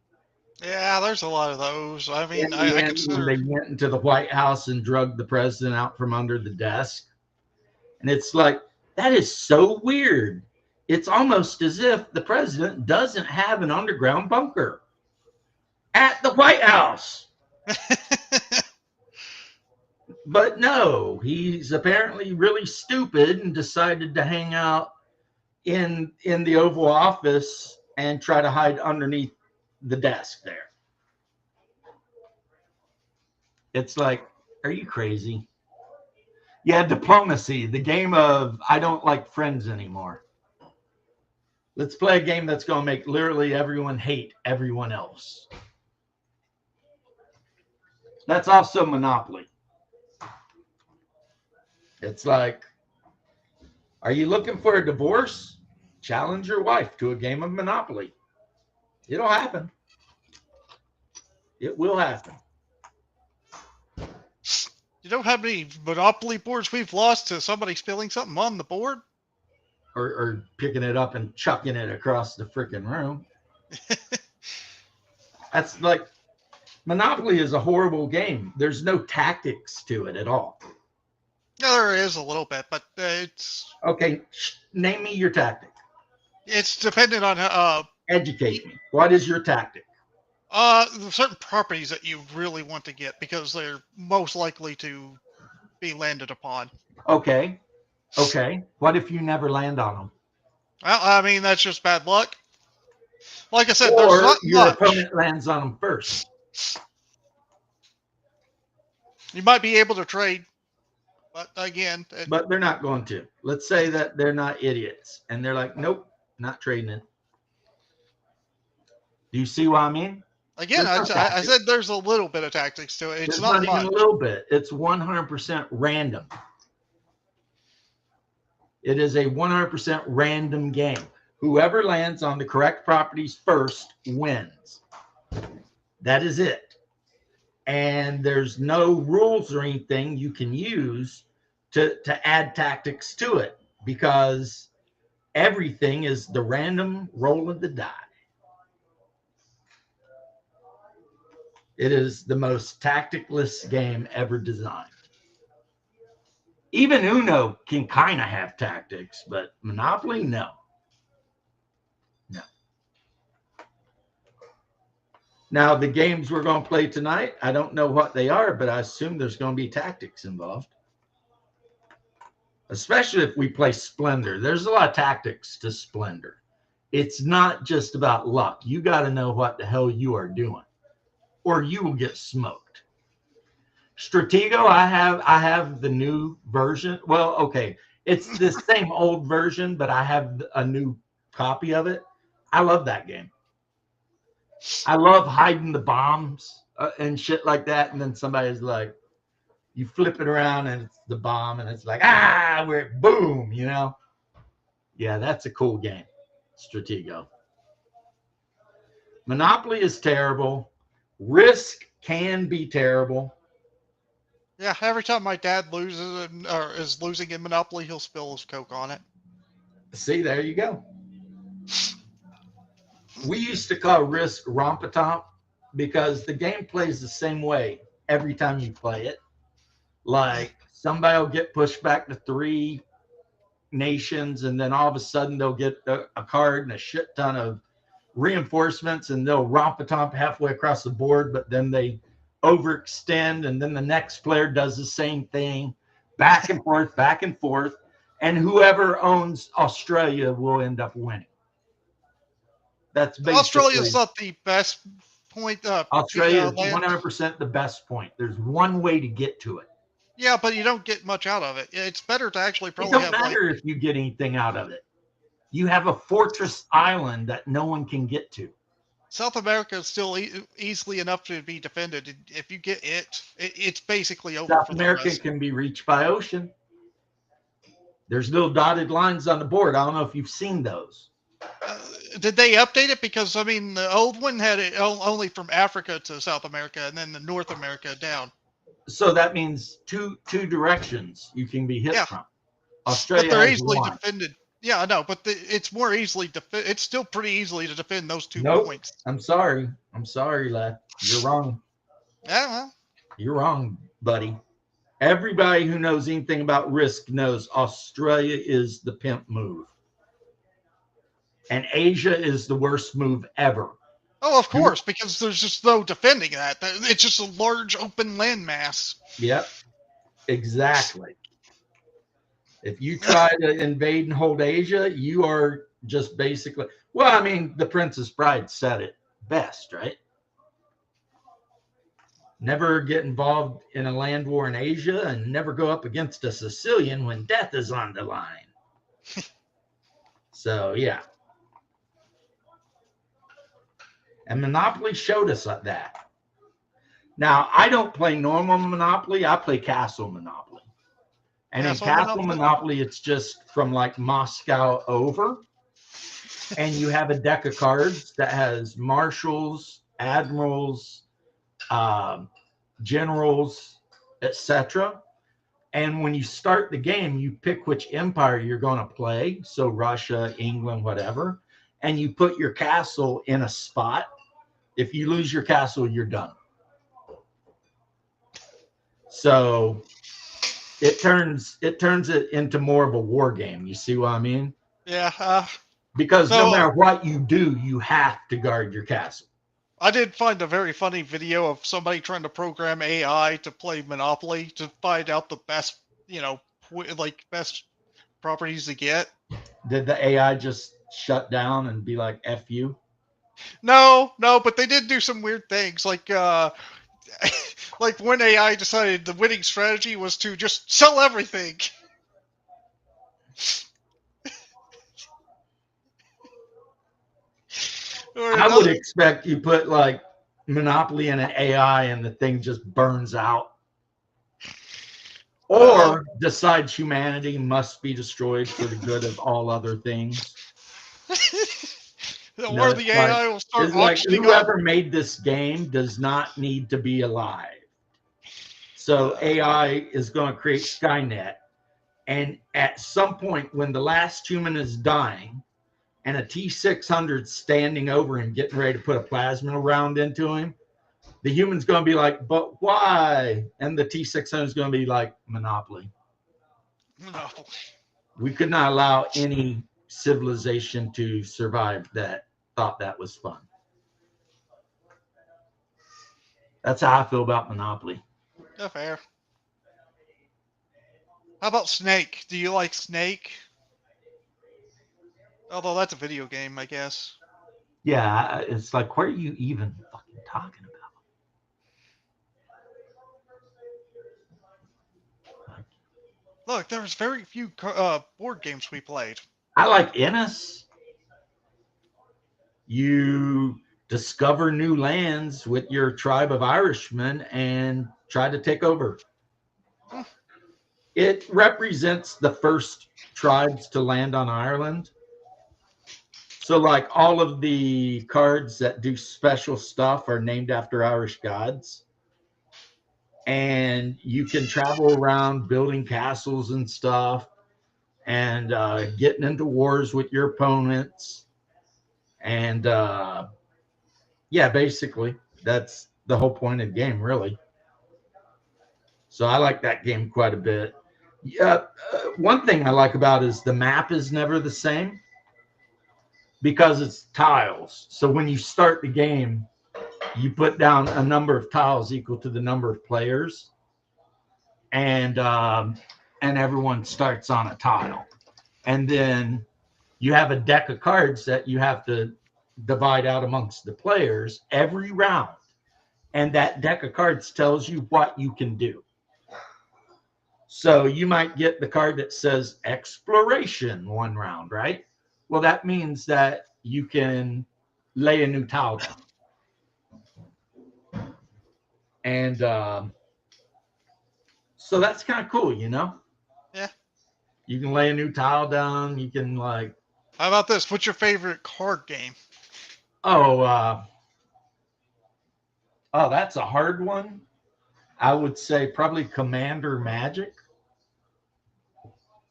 S2: Yeah, there's a lot of those. I mean,
S1: In the
S2: I
S1: end,
S2: consider.
S1: when they went into the White House and drugged the president out from under the desk. And it's like, that is so weird. It's almost as if the president doesn't have an underground bunker at the White House. But no, he's apparently really stupid and decided to hang out in the Oval Office and try to hide underneath the desk there. It's like, are you crazy? Yeah, diplomacy, the game of I don't like friends anymore. Let's play a game that's going to make literally everyone hate everyone else. That's also Monopoly. It's like, are you looking for a divorce? Challenge your wife to a game of Monopoly. It'll happen. It will happen.
S2: You know how many Monopoly boards we've lost to somebody spilling something on the board?
S1: or picking it up and chucking it across the freaking room. That's like Monopoly is a horrible game. There's no tactics to it at all.
S2: Yeah, there is a little bit, but
S1: Okay, name me your tactic.
S2: it's dependent on
S1: Educate me. What is your tactic?
S2: certain properties that you really want to get because they're most likely to be landed upon.
S1: Okay. Okay. What if you never land on them?
S2: Well, I mean, that's just bad luck. Like I said, there's
S1: Or
S2: not
S1: your
S2: much.
S1: opponent lands on them first.
S2: You might be able to trade, but again,
S1: But they're not going to. Let's say that they're not idiots and they're like, nope, not trading it. Do you see what I mean?
S2: again,
S1: There's no
S2: I
S1: tactics.
S2: said there's a little bit of tactics to it. It's
S1: It's
S2: not
S1: not even
S2: much.
S1: a little bit. It's 100% random. It is a 100% random game. Whoever lands on the correct properties first wins. That is it. And there's no rules or anything you can use to add tactics to it because everything is the random roll of the die. It is the most tacticless game ever designed. Even Uno can kind of have tactics, but Monopoly, no. No. Now, the games we're going to play tonight, I don't know what they are, but I assume there's going to be tactics involved. Especially if we play Splendor. There's a lot of tactics to Splendor. It's not just about luck. You got to know what the hell you are doing, or you will get smoked. Stratego, I have the new version. Well, okay, it's the same old version, but I have a new copy of it. I love that game. I love hiding the bombs and shit like that, and then somebody's like, you flip it around and it's the bomb, and it's like, we're boom, you know. Yeah, that's a cool game, Stratego. Monopoly is terrible. Risk can be terrible.
S2: Yeah, every time my dad loses or is losing in Monopoly, he'll spill his Coke on it.
S1: See, there you go. We used to call Risk Rompatomp because the game plays the same way every time you play it. Like somebody will get pushed back to 3 nations, and then all of a sudden they'll get a card and a shit ton of reinforcements, and they'll Rompatomp halfway across the board, but then they overextend, and then the next player does the same thing, back and forth, and whoever owns Australia will end up winning. That's basically
S2: Australia's not the best point.
S1: Australia is
S2: land.
S1: 100% the best point. There's one way to get to it.
S2: Yeah, but you don't get much out of it. It's better to actually
S1: It
S2: probably
S1: don't
S2: have
S1: matter if you get anything out of it. You have a fortress island that no one can get to.
S2: South America is still easily enough to be defended. If you get it's basically over.
S1: South
S2: for
S1: America
S2: the rest.
S1: can be reached by ocean. There's little dotted lines on the board. I don't know if you've seen those.
S2: Did they update it? Because I mean, the old one had it only from Africa to South America, and then the North America down.
S1: So that means two directions you can be hit from. Australia
S2: But they're
S1: has
S2: easily
S1: one.
S2: defended. Yeah, I know, but it's more easily it's still pretty easily to defend those 2
S1: Nope.
S2: points.
S1: I'm sorry, lad. You're wrong.
S2: Yeah, well,
S1: You're wrong, buddy. Everybody who knows anything about Risk knows Australia is the pimp move. And Asia is the worst move ever.
S2: oh, of course, because there's just no defending that. It's just a large open landmass.
S1: Yep, exactly. If you try to invade and hold Asia, you are just basically, well, I mean, the Princess Bride said it best, right? Never get involved in a land war in Asia and never go up against a Sicilian when death is on the line. So, yeah. And Monopoly showed us that. Now, I don't play normal Monopoly. I play Castle Monopoly. And in Castle Monopoly, it's just from like Moscow over. And you have a deck of cards that has marshals, admirals, generals, etc. And when you start the game, you pick which empire you're going to play. So Russia, England, whatever. And you put your castle in a spot. If you lose your castle, you're done. So it turns it into more of a war game. You see what I mean?
S2: Yeah.
S1: Because
S2: So
S1: no matter what you do, you have to guard your castle.
S2: I did find a very funny video of somebody trying to program AI to play Monopoly to find out the best, best properties to get.
S1: Did the AI just shut down and be like, F you?
S2: No, but they did do some weird things. Like like when AI decided the winning strategy was to just sell everything. Or
S1: I would
S2: another,
S1: expect you put like Monopoly in an AI and the thing just burns out. Or decides humanity must be destroyed for the good of all other things.
S2: or the AI will start
S1: It's like
S2: auctioning off.
S1: whoever made this game does not need to be alive. So AI is going to create Skynet. And at some point, when the last human is dying and a T-600 standing over him, getting ready to put a plasma round into him, the human's going to be like, but why? And the T-600 is going to be like, Monopoly.
S2: Monopoly.
S1: We could not allow any civilization to survive that thought that was fun. That's how I feel about Monopoly.
S2: Yeah, fair. How about Snake? Do you like Snake? Although that's a video game, I guess.
S1: Yeah, it's like, what are you even fucking talking about?
S2: Look, there's very few board games we played.
S1: I like Ennis. You discover new lands with your tribe of Irishmen and try to take over. It represents the first tribes to land on Ireland. So, like, all of the cards that do special stuff are named after Irish gods. And you can travel around building castles and stuff and getting into wars with your opponents. And yeah, basically, that's the whole point of the game, really. So I like that game quite a bit. Yeah, one thing I like about it is the map is never the same because it's tiles. So when you start the game, you put down a number of tiles equal to the number of players, and everyone starts on a tile, and then you have a deck of cards that you have to divide out amongst the players every round, and that deck of cards tells you what you can do. So you might get the card that says exploration one round, right? Well, that means that you can lay a new tile down. And so that's kind of cool, you know?
S2: Yeah.
S1: You can lay a new tile down. You can, like...
S2: How about this? What's your favorite card game?
S1: Oh, that's a hard one. I would say probably Commander Magic.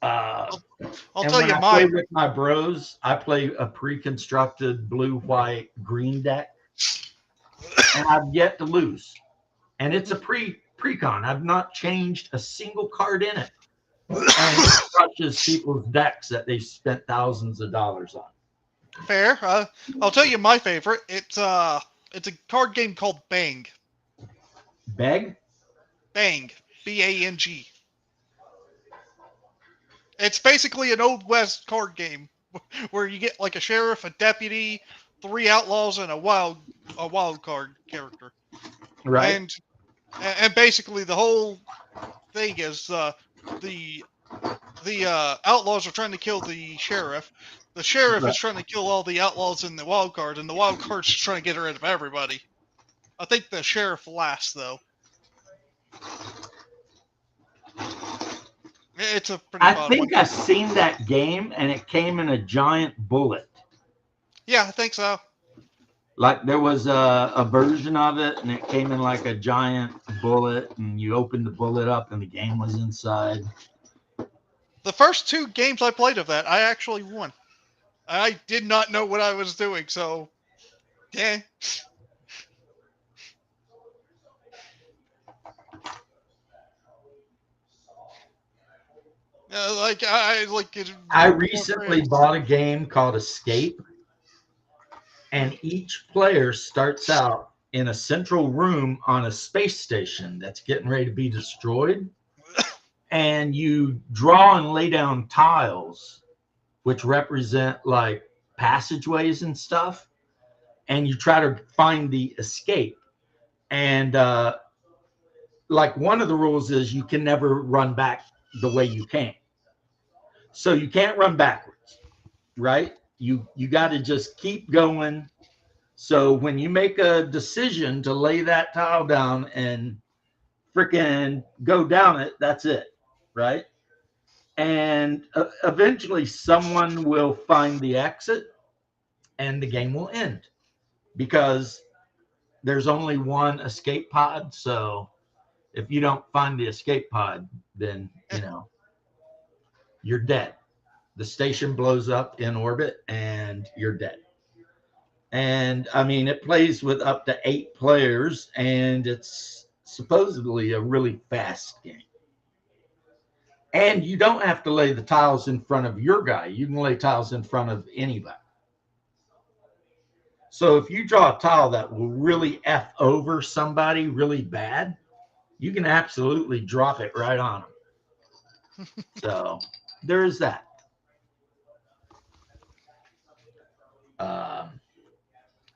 S2: I'll
S1: And
S2: tell
S1: when
S2: you
S1: I play
S2: mine.
S1: with my bros, I play a pre-constructed blue, white, green deck, and I've yet to lose. And it's a pre-con. I've not changed a single card in it, and it crushes people's decks that they've spent thousands of dollars on.
S2: Fair. I'll tell you my favorite. It's a card game called Bang.
S1: Beg?
S2: Bang. B-A-N-G. It's basically an Old West card game where you get like a sheriff, a deputy, 3 outlaws, and a wild card character.
S1: Right.
S2: And basically the whole thing is the outlaws are trying to kill the sheriff. The sheriff is trying to kill all the outlaws in the wild card, and the wild card's just trying to get rid of everybody. I think the sheriff lasts, though. It's a pretty fun
S1: I think
S2: one.
S1: I've seen that game, and it came in a giant bullet.
S2: Yeah, I think so.
S1: Like there was a version of it, and it came in like a giant bullet, and you opened the bullet up, and the game was inside.
S2: The first 2 games I played of that, I actually won. I did not know what I was doing, so yeah. Like I like it.
S1: I recently bought a game called Escape, and each player starts out in a central room on a space station that's getting ready to be destroyed. And you draw and lay down tiles, which represent like passageways and stuff. And you try to find the escape. And like one of the rules is you can never run back the way you came. So you can't run backwards, right? You got to just keep going. So when you make a decision to lay that tile down and freaking go down it, that's it, right? And eventually someone will find the exit and the game will end because there's only one escape pod. So if you don't find the escape pod, then, you know, you're dead. The station blows up in orbit and you're dead. And I mean, it plays with up to 8 players, and it's supposedly a really fast game. And you don't have to lay the tiles in front of your guy. You can lay tiles in front of anybody. So if you draw a tile that will really F over somebody really bad, you can absolutely drop it right on them. So there is that.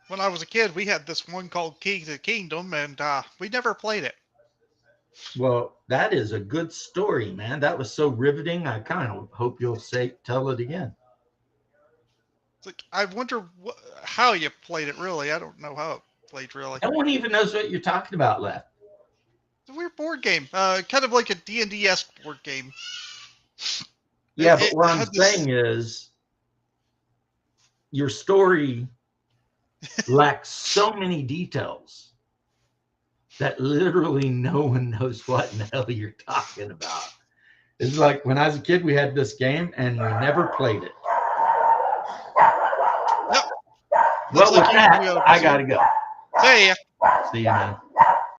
S2: When I was a kid, we had this one called Key to the Kingdom, and we never played it.
S1: Well, that is a good story, man. That was so riveting. I kind of hope you'll tell it again.
S2: It's like, I wonder how you played it, really. I don't know how it played, really.
S1: No one even knows what you're talking about left.
S2: It's a weird board game. Kind of like a D&D-esque board game.
S1: Yeah, but what I'm saying is your story lacks so many details that literally no one knows what in the hell you're talking about. It's like when I was a kid, we had this game and we never played it.
S2: Yep.
S1: Well, with that, I gotta go.
S2: See ya.
S1: See you, man.